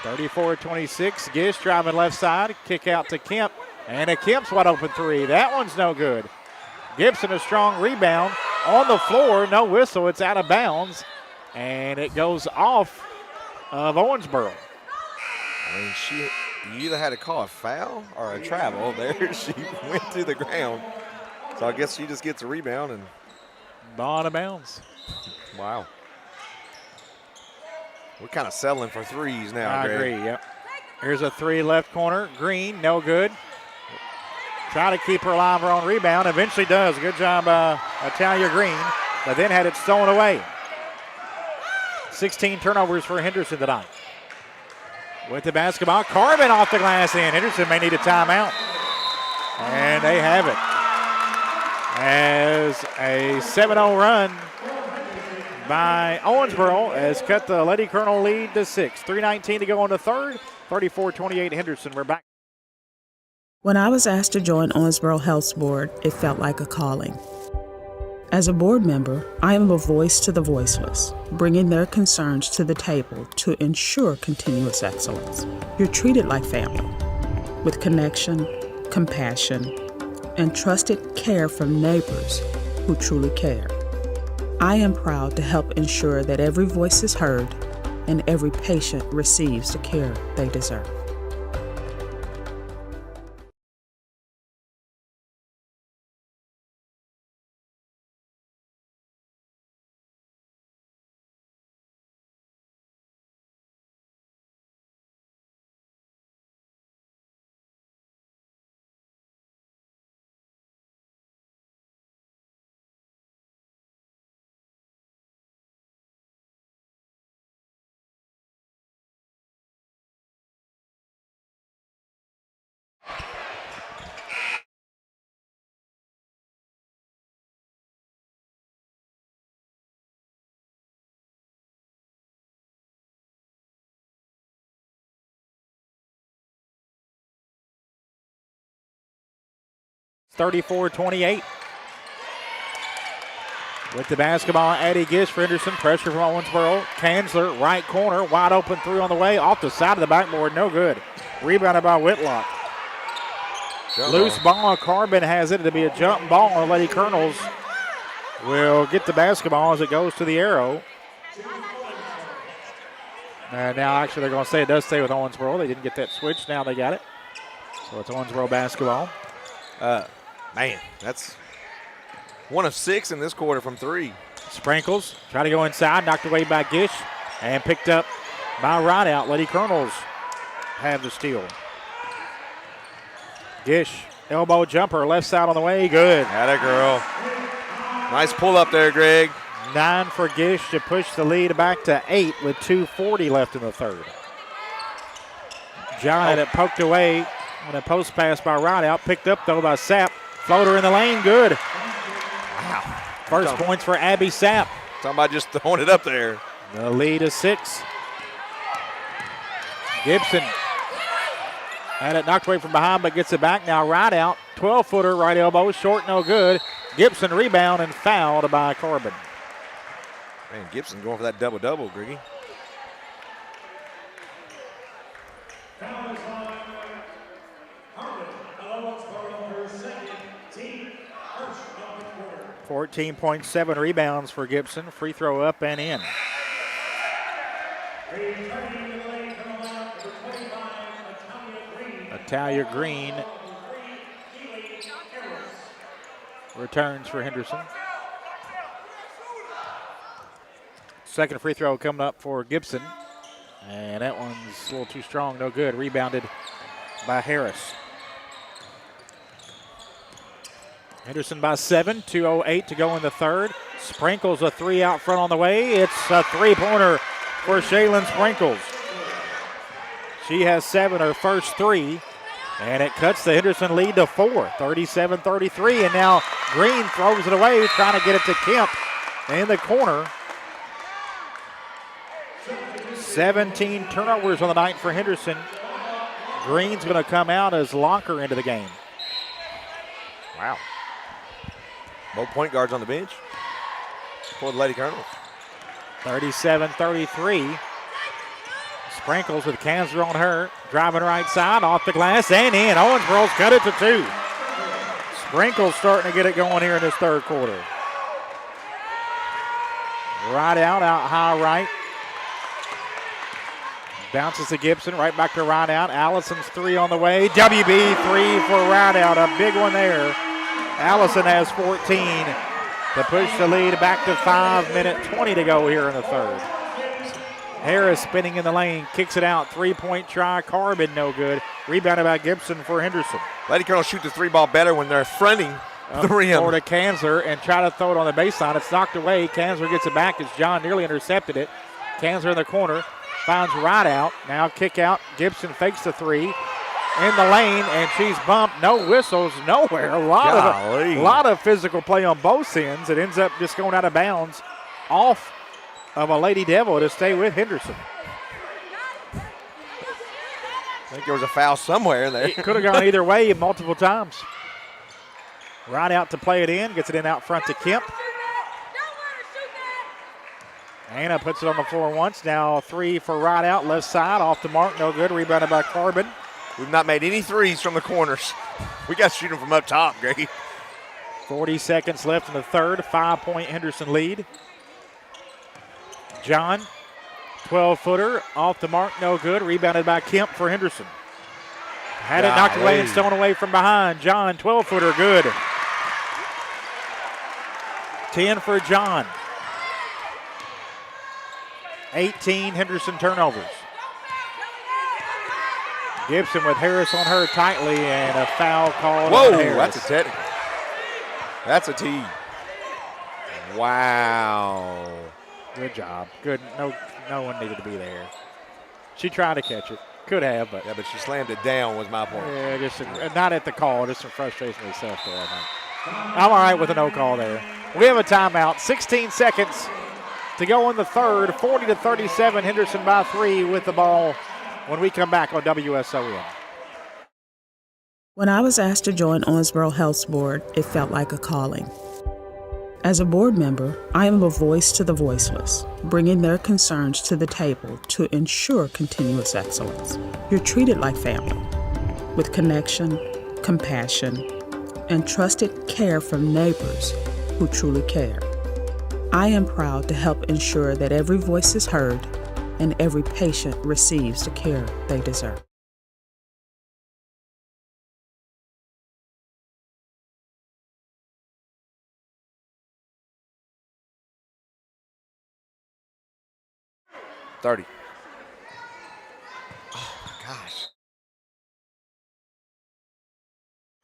34-26, Gish driving left side, kick out to Kemp, and a Kemp's wide open 3. That one's no good. Gibson a strong rebound on the floor, no whistle, it's out of bounds, and it goes off of Owensboro. I mean, you either had to call a foul or a travel. There she went to the ground. So I guess she just gets a rebound and ball out of bounds. Wow. We're kind of settling for threes now, I Greg. agree, yep. Here's a 3 left corner. Green, no good. Try to keep her alive on rebound. Eventually does. Good job, Italia Green, but then had it stolen away. 16 turnovers for Henderson tonight. with the basketball. Carbon off the glass in. Henderson may need a timeout. And they have it. As a 7-0 run by Owensboro has cut the Lady Colonel lead to 6. 3:19 to go in the third. 34-28 Henderson. We're back. When I was asked to join Owensboro Health's board, it felt like a calling. As a board member, I am a voice to the voiceless, bringing their concerns to the table to ensure continuous excellence. You're treated like family, with connection, compassion, and trusted care from neighbors who truly care. I am proud to help ensure that every voice is heard and every patient receives the care they deserve. (34-28). With the basketball, Addie Gish for Henderson. Pressure from Owensboro. Kanzler, right corner, wide open three on the way. Off the side of the backboard, no good. Rebounded by Whitlock. Loose ball. Carbon has it. It'll be a jump ball. Lady Colonels will get the basketball as it goes to the arrow. And now, actually, they're going to say it does stay with Owensboro. They didn't get that switch. Now they got it. So it's Owensboro basketball. Man, that's 1 of 6 in this quarter from 3. Sprinkles, try to go inside, knocked away by Gish, and picked up by Rideout. Lady Colonels have the steal. Gish, elbow jumper, left side on the way, good. Atta girl. Nice pull up there, Greg. 9 for Gish to push the lead back to 8 with 2:40 left in the third. John had it poked away on a post pass by Rideout, picked up though by Sapp. Floater in the lane, good. Wow. First points for Abby Sapp. Talking about just throwing it up there. The lead is 6. Gibson had it knocked away from behind, but gets it back now. Rideout, 12-footer, right elbow, short, no good. Gibson rebound and fouled by Corbin. Man, Gibson going for that double-double, Griggy. 14.7 rebounds for Gibson. Free throw up and in. Natalia Green returns for Henderson. Second free throw coming up for Gibson. And that one's a little too strong, no good. Rebounded by Harris. Henderson by 7, 2:08 to go in the third. Sprinkles a three out front on the way. It's a three-pointer for Shaylin Sprinkles. She has 7, her first 3, and it cuts the Henderson lead to 4, 37-33. And now Green throws it away, trying to get it to Kemp in the corner. 17 turnovers on the night for Henderson. Green's going to come out as Lonker into the game. Wow. Both point guards on the bench for the Lady Colonels. 37-33. Sprinkles with Kanzler on her. Driving right side, off the glass and in. Owensboro's cut it to 2. Sprinkles starting to get it going here in this third quarter. Right out high right. Bounces to Gibson, right back to Rideout. Allison's 3 on the way. WB 3 for Rideout, a big one there. Allison has 14 to push the lead back to 5:20 to go here in the third. Harris spinning in the lane, kicks it out. 3-point try, Carbon no good. Rebounded by Gibson for Henderson. Lady Colonels shoot the 3-ball better when they're fronting the rim. Over to Kanzler and try to throw it on the baseline. It's knocked away. Kanzler gets it back as John nearly intercepted it. Kanzler in the corner. Finds right out. Now kick out. Gibson fakes the three. In the lane, and she's bumped. No whistles, nowhere. A lot of physical play on both ends. It ends up just going out of bounds off of a Lady Devil to stay with Henderson. I think there was a foul somewhere in there. It could have gone either way multiple times. Right out to play it in. Gets it in out front to Kemp. Anna puts it on the floor once. Now 3 for right out. Left side. Off the mark. No good. Rebounded by Carbon. We've not made any threes from the corners. We got to shoot them from up top, Greg. 40 seconds left in the third. 5-point Henderson lead. John. 12-footer. Off the mark. No good. Rebounded by Kemp for Henderson. Had it knocked away and stolen away from behind. John, 12-footer, good. 10 for John. 18 Henderson turnovers. Gibson with Harris on her tightly, and a foul called on Harris. That's a technical. That's a tee. Wow. Good job. Good. No one needed to be there. She tried to catch it. Could have, but. Yeah, but she slammed it down was my point. Yeah, just not at the call. Just some frustration with herself there, I think. I'm all right with a no call there. We have a timeout. 16 seconds to go in the third. 40-37. Henderson by 3 with the ball when we come back on WSON. When I was asked to join Owensboro Health's board, it felt like a calling. As a board member, I am a voice to the voiceless, bringing their concerns to the table to ensure continuous excellence. You're treated like family, with connection, compassion, and trusted care from neighbors who truly care. I am proud to help ensure that every voice is heard and every patient receives the care they deserve. Oh, my gosh.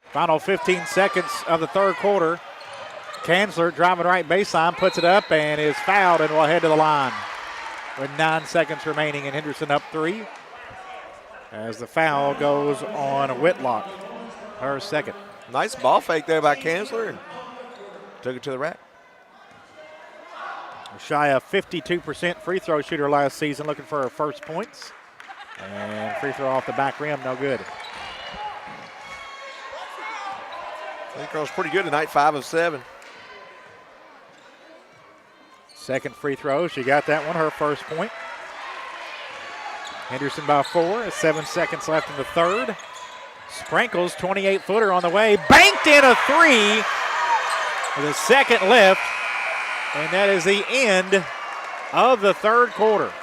Final 15 seconds of the third quarter. Kanzler driving right baseline, puts it up and is fouled and will head to the line with 9 seconds remaining, and Henderson up 3 as the foul goes on Whitlock, her second. Nice ball fake there by Kanzler and took it to the rack. Shy of 52% free throw shooter last season, looking for her first points. And free throw off the back rim, no good. Free throw's pretty good tonight, 5 of 7. Second free throw, she got that one, her first point. Henderson by 4, 7 seconds left in the third. Sprinkles, 28-footer on the way, banked in a 3 with a second left. And that is the end of the third quarter.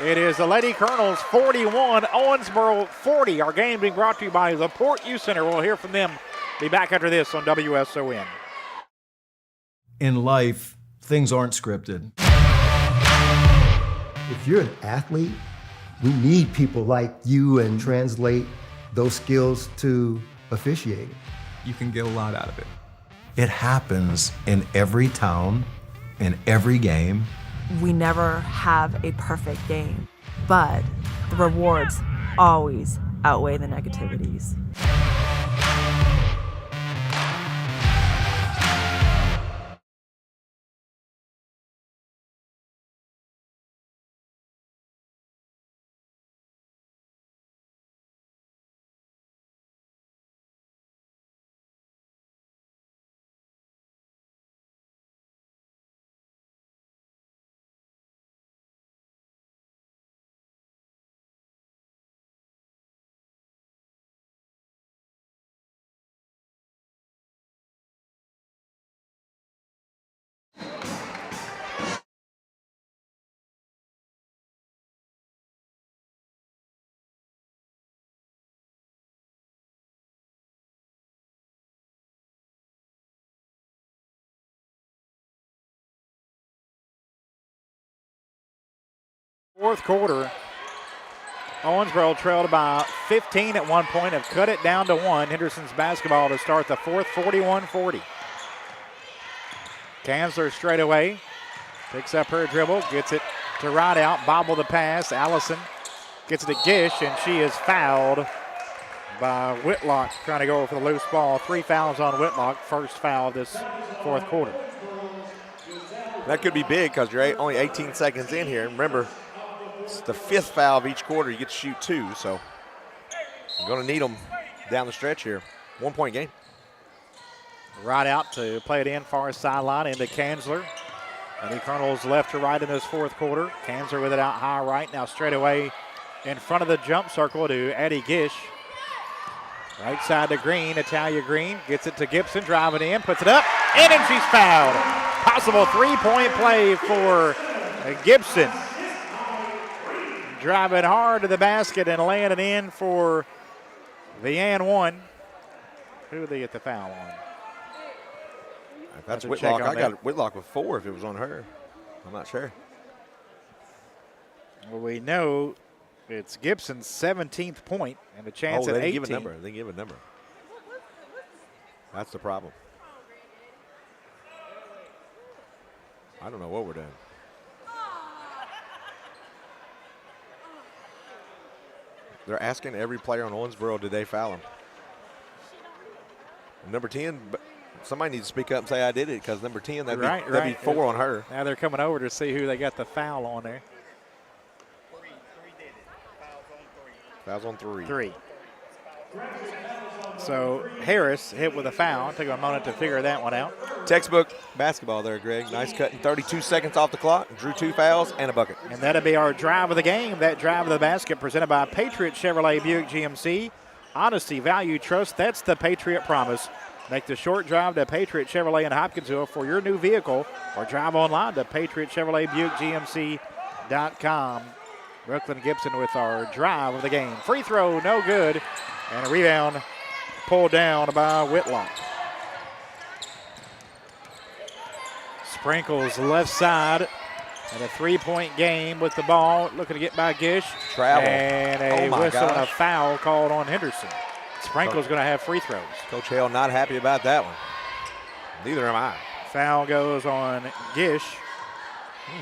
It is the Lady Colonels 41, Owensboro 40. Our game being brought to you by the Port U Center. We'll hear from them. Be back after this on WSON. In life, things aren't scripted. If you're an athlete, we need people like you and translate those skills to officiating. You can get a lot out of it. It happens in every town, in every game. We never have a perfect game, but the rewards always outweigh the negativities. Fourth quarter, Owensboro trailed by 15 at one point, have cut it down to 1. Henderson's basketball to start the fourth, 41-40. Kanzler straight away, picks up her dribble, gets it to right out, bobble the pass. Allison gets it to Gish, and she is fouled by Whitlock, trying to go for the loose ball. 3 fouls on Whitlock, first foul of this fourth quarter. That could be big because you're only 18 seconds in here. Remember, it's the 5th foul of each quarter. You get to shoot 2, so you're going to need them down the stretch here. 1-point game. Right out to play it in, far sideline into Kanzler. Lady Colonels left to right in this fourth quarter. Kanzler with it out high right. Now straight away in front of the jump circle to Addie Gish. Right side to Green, Natalia Green gets it to Gibson, driving in, puts it up, and then she's fouled. Possible 3-point play for Gibson. Driving hard to the basket and laying it in for the and one. Who did they get the foul on? If that's Whitlock. I got Whitlock with 4 if it was on her. I'm not sure. Well, we know it's Gibson's 17th point and a chance at 18. They give a number. They give a number. That's the problem. I don't know what we're doing. They're asking every player on Owensboro, did they foul him? Number 10, somebody needs to speak up and say I did it, because number 10, that'd be 4 on her. Now they're coming over to see who they got the foul on there. Fouls on 3. 3. So Harris hit with a foul. Took a moment to figure that one out. Textbook basketball there, Greg. Nice cutting. 32 seconds off the clock. Drew 2 fouls and a bucket. And that'll be our drive of the game. That drive of the basket presented by Patriot Chevrolet Buick GMC. Honesty, value, trust. That's the Patriot promise. Make the short drive to Patriot Chevrolet in Hopkinsville for your new vehicle, or drive online to PatriotChevroletBuickGMC.com. Brooklyn Gibson with our drive of the game. Free throw, no good. And a rebound pulled down by Whitlock. Sprinkles left side. And a 3-point game with the ball. Looking to get by Gish. Travel. And a whistle and a foul called on Henderson. Sprinkle's going to have free throws. Coach Hale not happy about that one. Neither am I. Foul goes on Gish.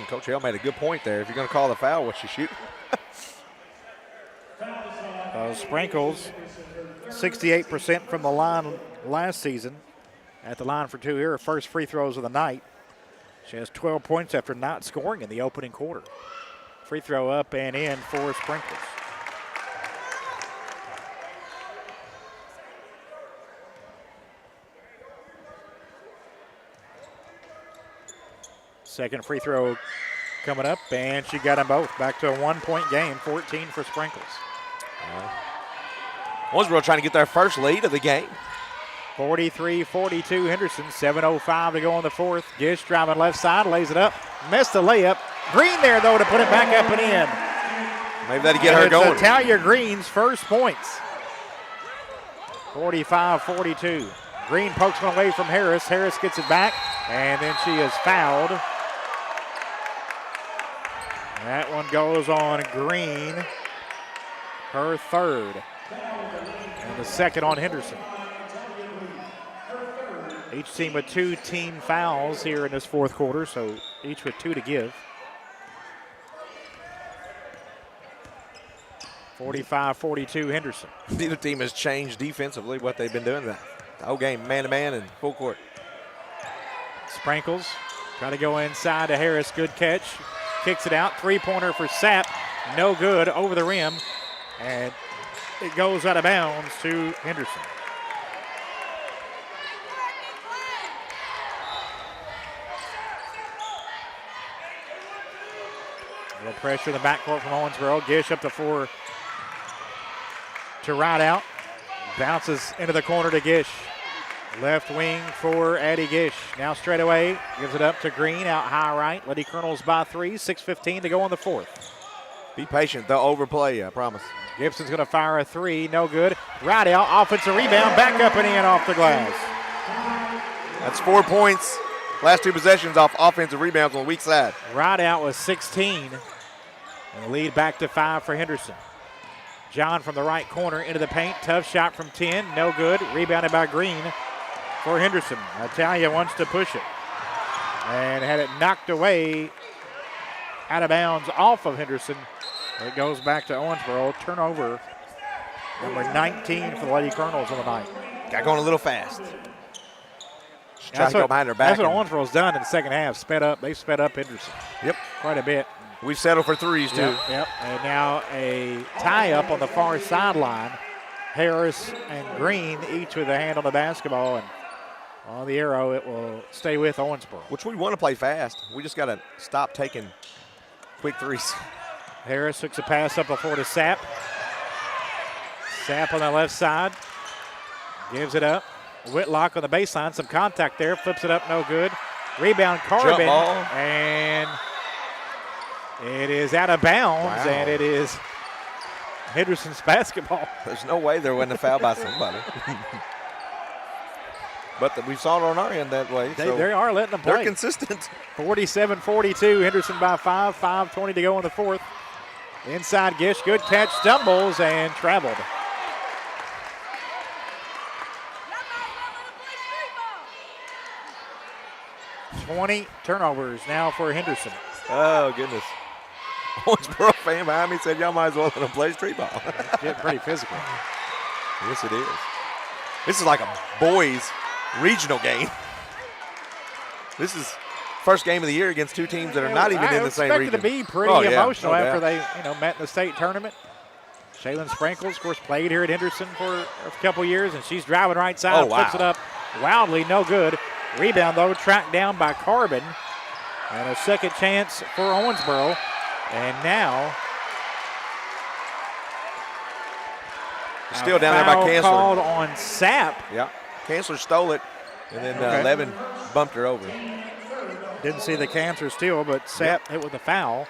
Coach Hale made a good point there. If you're going to call the foul, what's she shoot? Sprinkles, 68% from the line last season. At the line for 2 here, her first free throws of the night. She has 12 points after not scoring in the opening quarter. Free throw up and in for Sprinkles. Second free throw coming up, and she got them both. Back to a 1-point game, 14 for Sprinkles. Owensboro trying to get their first lead of the game. 43-42 Henderson, 7:05 to go in the fourth. Gish driving left side, lays it up, missed the layup. Green there, though, to put it back up and in. Maybe that'll get her going. Natalia Green's first points. 45-42. Green pokes one away from Harris. Harris gets it back, and then she is fouled. That one goes on Green, her third, and the second on Henderson. Each team with 2 team fouls here in this fourth quarter, so each with 2 to give. 45-42 Henderson. Neither team has changed defensively what they've been doing. The whole game, man-to-man and full court. Sprinkles try to go inside to Harris. Good catch. Kicks it out. Three-pointer for Sapp. No good. Over the rim. And it goes out of bounds to Henderson. A little pressure in the backcourt from Owensboro. Gish up the floor to right out. Bounces into the corner to Gish. Left wing for Addie Gish. Now straight away, gives it up to Green, out high right. Lady Colonels by 3, 6:15 to go in the fourth. Be patient, they'll overplay you, I promise. Gibson's gonna fire a 3, no good. Right out, offensive rebound, back up and in off the glass. That's 4 points. Last 2 possessions off offensive rebounds on the weak side. Right out was 16. And the lead back to 5 for Henderson. John from the right corner into the paint. Tough shot from 10, no good. Rebounded by Green for Henderson. Natalia wants to push it. And had it knocked away out of bounds off of Henderson. It goes back to Owensboro. Turnover number 19 for the Lady Colonels on the night. Got going a little fast. Trying to go behind her back. That's what Owensboro's done in the second half. They sped up Henderson. Yep. Quite a bit. We've settled for threes, too. Yep. And now a tie-up on the far sideline. Harris and Green each with a hand on the basketball. And on the arrow, it will stay with Owensboro. Which we want to play fast. We just got to stop taking quick threes. Harris hooks a pass up before to Sapp. Sapp on the left side. Gives it up. Whitlock on the baseline. Some contact there. Flips it up. No good. Rebound Carbon. And it is out of bounds. Wow. And it is Henderson's basketball. There's no way there wasn't a foul by somebody. But we saw it on our end that way. They are letting them play. They're consistent. 47-42. Henderson by 5. 5:20 to go in the fourth. Inside Gish. Good catch. Stumbles and traveled. 20 turnovers now for Henderson. Oh, goodness. Owensboro fan behind me said y'all might as well let them play street ball. It's getting pretty physical. Yes, it is. This is like a boys regional game. This is first game of the year against two teams that are not even in the same region. I expected to be pretty emotional after they met in the state tournament. Shaylin Sprinkles, of course, played here at Henderson for a couple years, and she's driving right side, flips it up wildly, no good. Rebound, though, tracked down by Carbon. And a second chance for Owensboro. And now, still down there by Kansler. Called on Sapp. Yeah, Kansler stole it, and then Levin bumped her over. Didn't see the Kansler steal, but Sapp hit with a foul.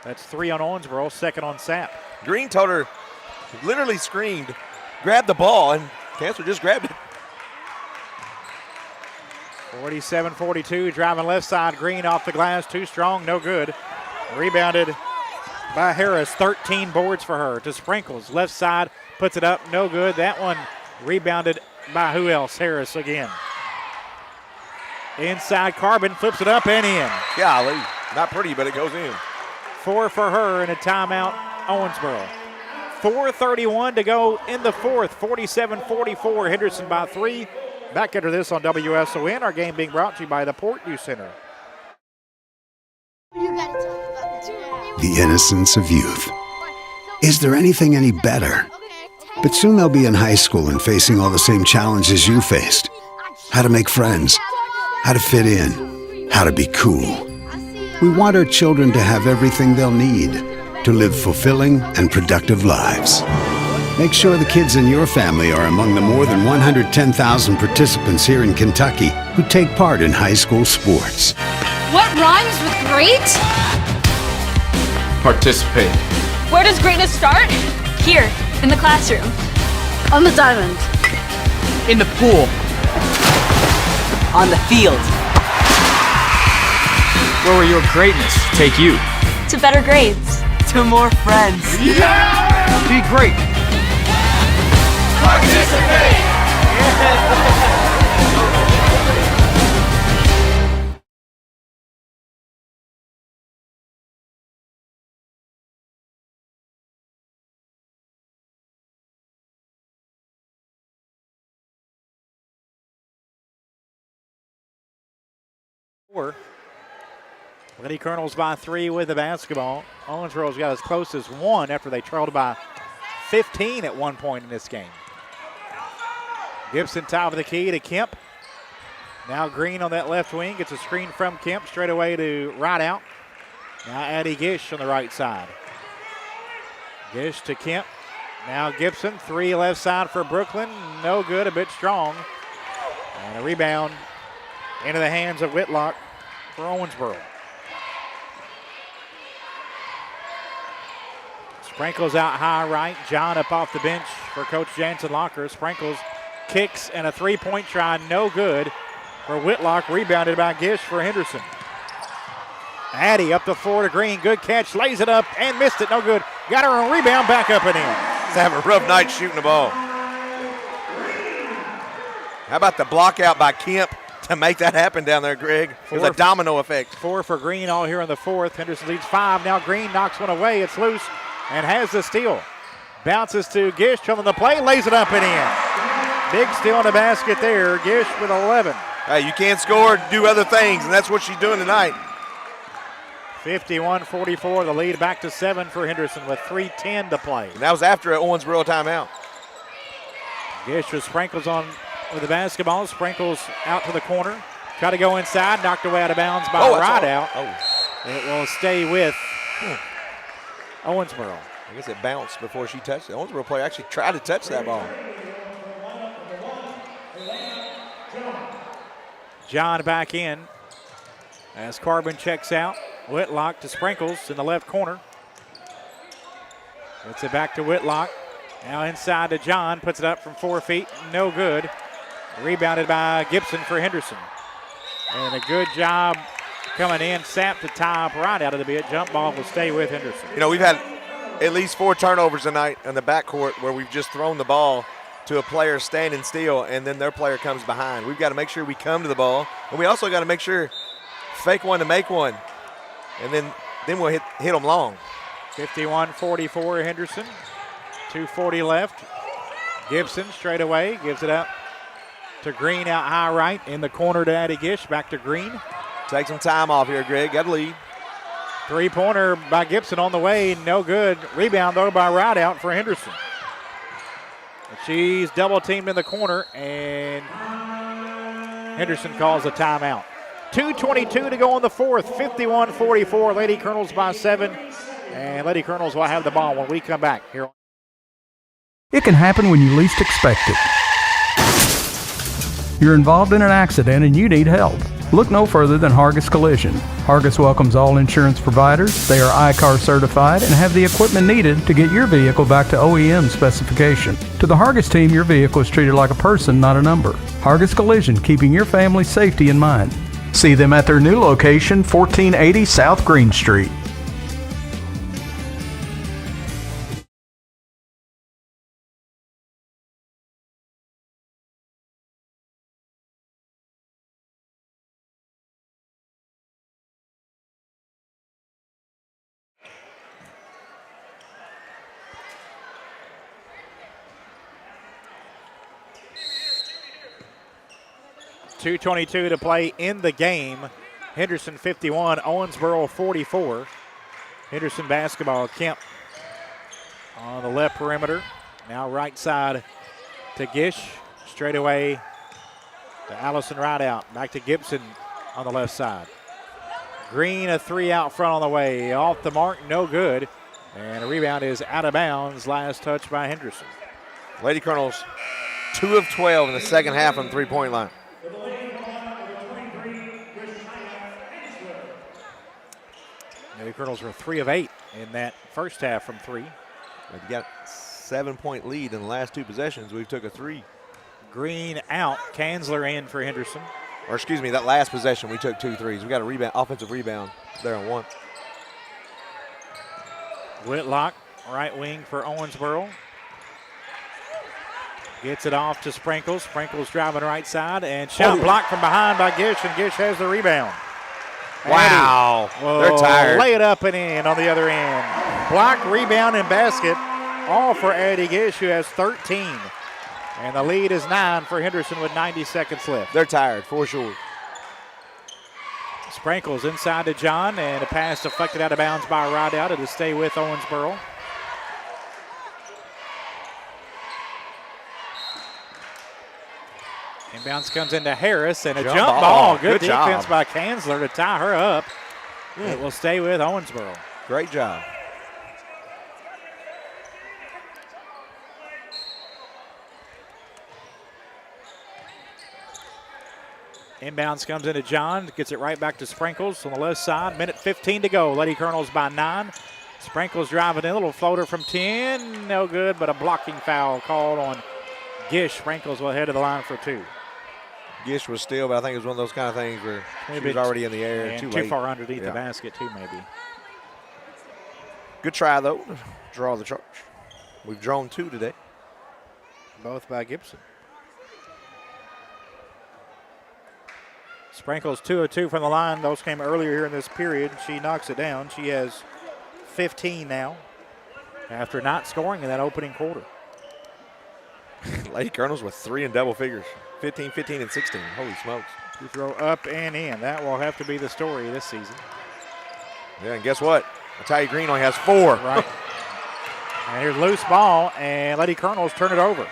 That's 3 on Owensboro, second on Sapp. Green told her, literally screamed, grab the ball, and Kansler just grabbed it. 47-42, driving left side. Green off the glass, too strong, no good. Rebounded by Harris, 13 boards for her to Sprinkles. Left side, puts it up, no good. That one rebounded by who else? Harris again. Inside, Carbon flips it up and in. Golly, not pretty, but it goes in. 4 for her and a timeout, Owensboro. 4:31 to go in the fourth. 47-44, Henderson by 3. Back into this on WSON. Our game being brought to you by the Portview Center. The innocence of youth. Is there anything any better? But soon they'll be in high school and facing all the same challenges you faced. How to make friends, how to fit in, how to be cool. We want our children to have everything they'll need to live fulfilling and productive lives. Make sure the kids in your family are among the more than 110,000 participants here in Kentucky who take part in high school sports. What rhymes with great? Participate. Where does greatness start? Here, in the classroom. On the diamond. In the pool. On the field. Where will your greatness take you? To better grades. To more friends. Yeah! Be great. Participate! Lady Colonels by 3 with the basketball. Owensboro's got as close as 1 after they trailed by 15 at one point in this game. Gibson top of the key to Kemp. Now Green on that left wing. Gets a screen from Kemp straight away to right out. Now Addie Gish on the right side. Gish to Kemp. Now Gibson, 3 left side for Brooklyn. No good, a bit strong. And a rebound into the hands of Whitlock for Owensboro. Sprinkles out high right. John up off the bench for Coach Jansen Locker. Sprinkles kicks and a three-point try, no good for Whitlock. Rebounded by Gish for Henderson. Addie up the floor to Green. Good catch, lays it up and missed it, no good. Got her on rebound, back up and in. He's having a rough night shooting the ball. How about the block out by Kemp to make that happen down there, Greg. It was a domino effect. 4 for Green all here in the fourth. Henderson leads 5. Now Green knocks one away. It's loose and has the steal. Bounces to Gish, filling the play, lays it up and in. Big steal in the basket there. Gish with 11. Hey, you can't score, do other things, and that's what she's doing tonight. 51-44, the lead back to 7 for Henderson with 3:10 to play. And that was after an Owensboro timeout. Gish with Sprinkles on with the basketball. Sprinkles out to the corner. Try to go inside, knocked away out of bounds by Rideout. It will stay with Owensboro. I guess it bounced before she touched it. The Owensboro player actually tried to touch that ball. John back in as Carbon checks out. Whitlock to Sprinkles in the left corner. Gets it back to Whitlock. Now inside to John. Puts it up from 4 feet. No good. Rebounded by Gibson for Henderson. And a good job coming in. Sapp to tie up right out of the bit. Jump ball will stay with Henderson. You know, we've had at least 4 turnovers tonight in the backcourt where we've just thrown the ball to a player standing still, and then their player comes behind. We've got to make sure we come to the ball, and we also got to make sure fake one to make one, and then we'll hit them long. 51-44 Henderson. 2:40 left. Gibson straight away gives it up to Green out high right in the corner to Addie Gish. Back to Green. Take some time off here, Greg. Got a lead. 3-pointer by Gibson on the way. No good. Rebound though by Rideout for Henderson. She's double teamed in the corner, and Henderson calls a timeout. 2:22 to go in the fourth. 51-44. Lady Colonels by 7. And Lady Colonels will have the ball when we come back here. It can happen when you least expect it. You're involved in an accident and you need help. Look no further than Hargis Collision. Hargis welcomes all insurance providers. They are ICAR certified and have the equipment needed to get your vehicle back to OEM specification. To the Hargis team, your vehicle is treated like a person, not a number. Hargis Collision, keeping your family's safety in mind. See them at their new location, 1480 South Green Street. .222 to play in the game. Henderson 51, Owensboro 44. Henderson basketball. Kemp on the left perimeter. Now right side to Gish. Straight away to Allison Rideout. Back to Gibson on the left side. Green, a 3 out front on the way. Off the mark, no good. And a rebound is out of bounds. Last touch by Henderson. Lady Colonels 2 of 12 in the second half on the 3-point line. Lady Colonels were 3 of 8 in that first half from 3. They've got 7-point lead in the last 2 possessions. We've took a 3. Green out, Kanzler in for Henderson. Or excuse me, that last possession we took 2 threes. We got a rebound, offensive rebound there on 1. Whitlock, right wing for Owensboro. Gets it off to Sprinkles. Sprinkles driving right side, and shot blocked from behind by Gish, and Gish has the rebound. Wow, they're tired. Lay it up and in on the other end. Block, rebound, and basket, all for Addie Gish, who has 13. And the lead is 9 for Henderson with 90 seconds left. They're tired, for sure. Sprinkles inside to John, and a pass deflected out of bounds by Rideout. It'll stay with Owensboro. Inbounds comes into Harris, and a jump ball. Good defense by Kanzler to tie her up. It will stay with Owensboro. Great job. Inbounds comes into John, gets it right back to Sprinkles on the left side. Minute 15 to go. Lady Colonels by 9. Sprinkles driving in, a little floater from 10. No good, but a blocking foul called on Gish. Sprinkles will head to the line for 2. Gish was still, but I think it was one of those kind of things where she was already in the air. And too late. Far underneath the basket, too, maybe. Good try, though. Draw the charge. We've drawn 2 today. Both by Gibson. Sprinkles 2 of 2 from the line. Those came earlier here in this period. She knocks it down. She has 15 now after not scoring in that opening quarter. Lady Colonels with 3 in double figures. 15, 15, and 16. Holy smokes. You throw up and in. That will have to be the story this season. Yeah, and guess what? Natalia Green only has 4. Right. And here's loose ball, and Lady Colonels turn it over.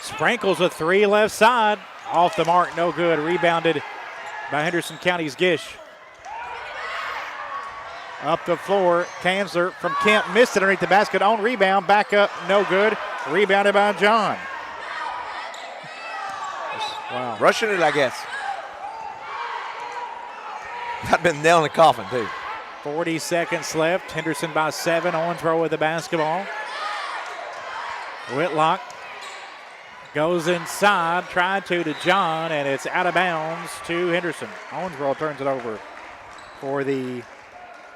Sprinkles a 3 left side. Off the mark, no good. Rebounded by Henderson County's Gish. Up the floor, Kanzler from Kemp missed it underneath the basket. On rebound, back up, no good. Rebounded by John. Wow. Rushing it, I guess. I've been nailing the coffin, too. 40 seconds left. Henderson by 7. Owensboro with the basketball. Whitlock goes inside, tried to John, and it's out of bounds to Henderson. Owensboro turns it over for the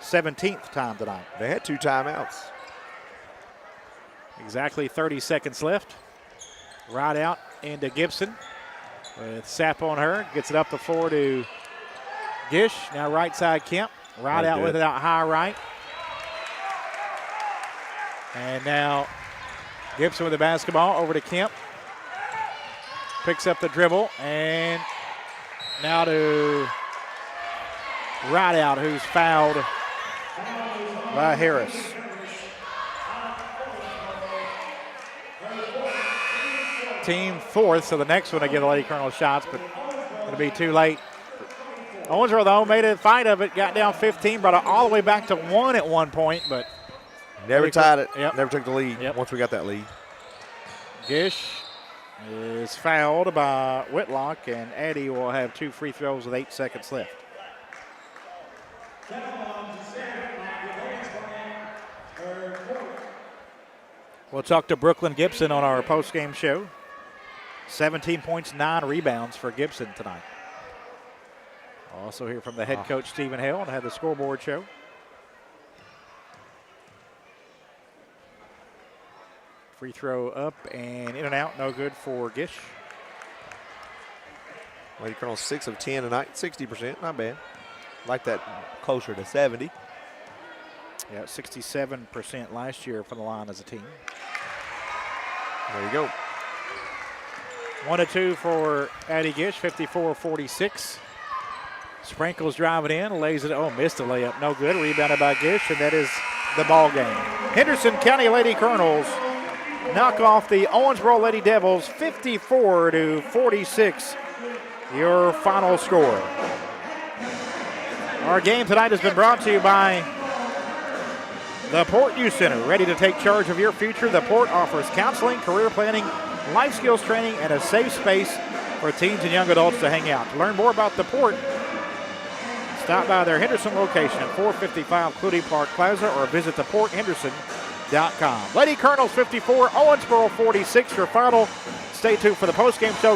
17th time tonight. They had 2 timeouts. Exactly 30 seconds left. Right out into Gibson with Sapp on her. Gets it up the floor to Gish. Now right side Kemp. Right out with it out high right. And now Gibson with the basketball over to Kemp. Picks up the dribble and now to Rideout, who's fouled by Harris. Team 4th, so the next one to give the Lady Colonel shots, but it'll be too late. Owensboro, though, made a fight of it, got down 15, brought it all the way back to 1 at one point, but never tied it. Yep. Never took the lead once we got that lead. Gish is fouled by Whitlock, and Addy will have 2 free throws with 8 seconds left. We'll talk to Brooklyn Gibson on our post-game show. 17 points, 9 rebounds for Gibson tonight. Also hear from the head coach, Stephen Hale, and have the scoreboard show. Free throw up and in and out, no good for Gish. Lady Colonel 6 of 10 tonight, 60%, not bad. Like that closer to 70. Yeah, 67% last year from the line as a team. There you go. 1 of 2 for Addie Gish, 54-46. Sprinkles driving in, lays it, missed a layup, no good. Rebounded by Gish, and that is the ball game. Henderson County Lady Colonels knock off the Owensboro Lady Devils 54-46. Your final score. Our game tonight has been brought to you by the Port Youth Center. Ready to take charge of your future? The Port offers counseling, career planning, life skills training, and a safe space for teens and young adults to hang out. To learn more about the Port, stop by their Henderson location at 455 Clutie Park Plaza or visit theporthenderson.com. Lady Colonels 54, Owensboro 46, your final. Stay tuned for the postgame show.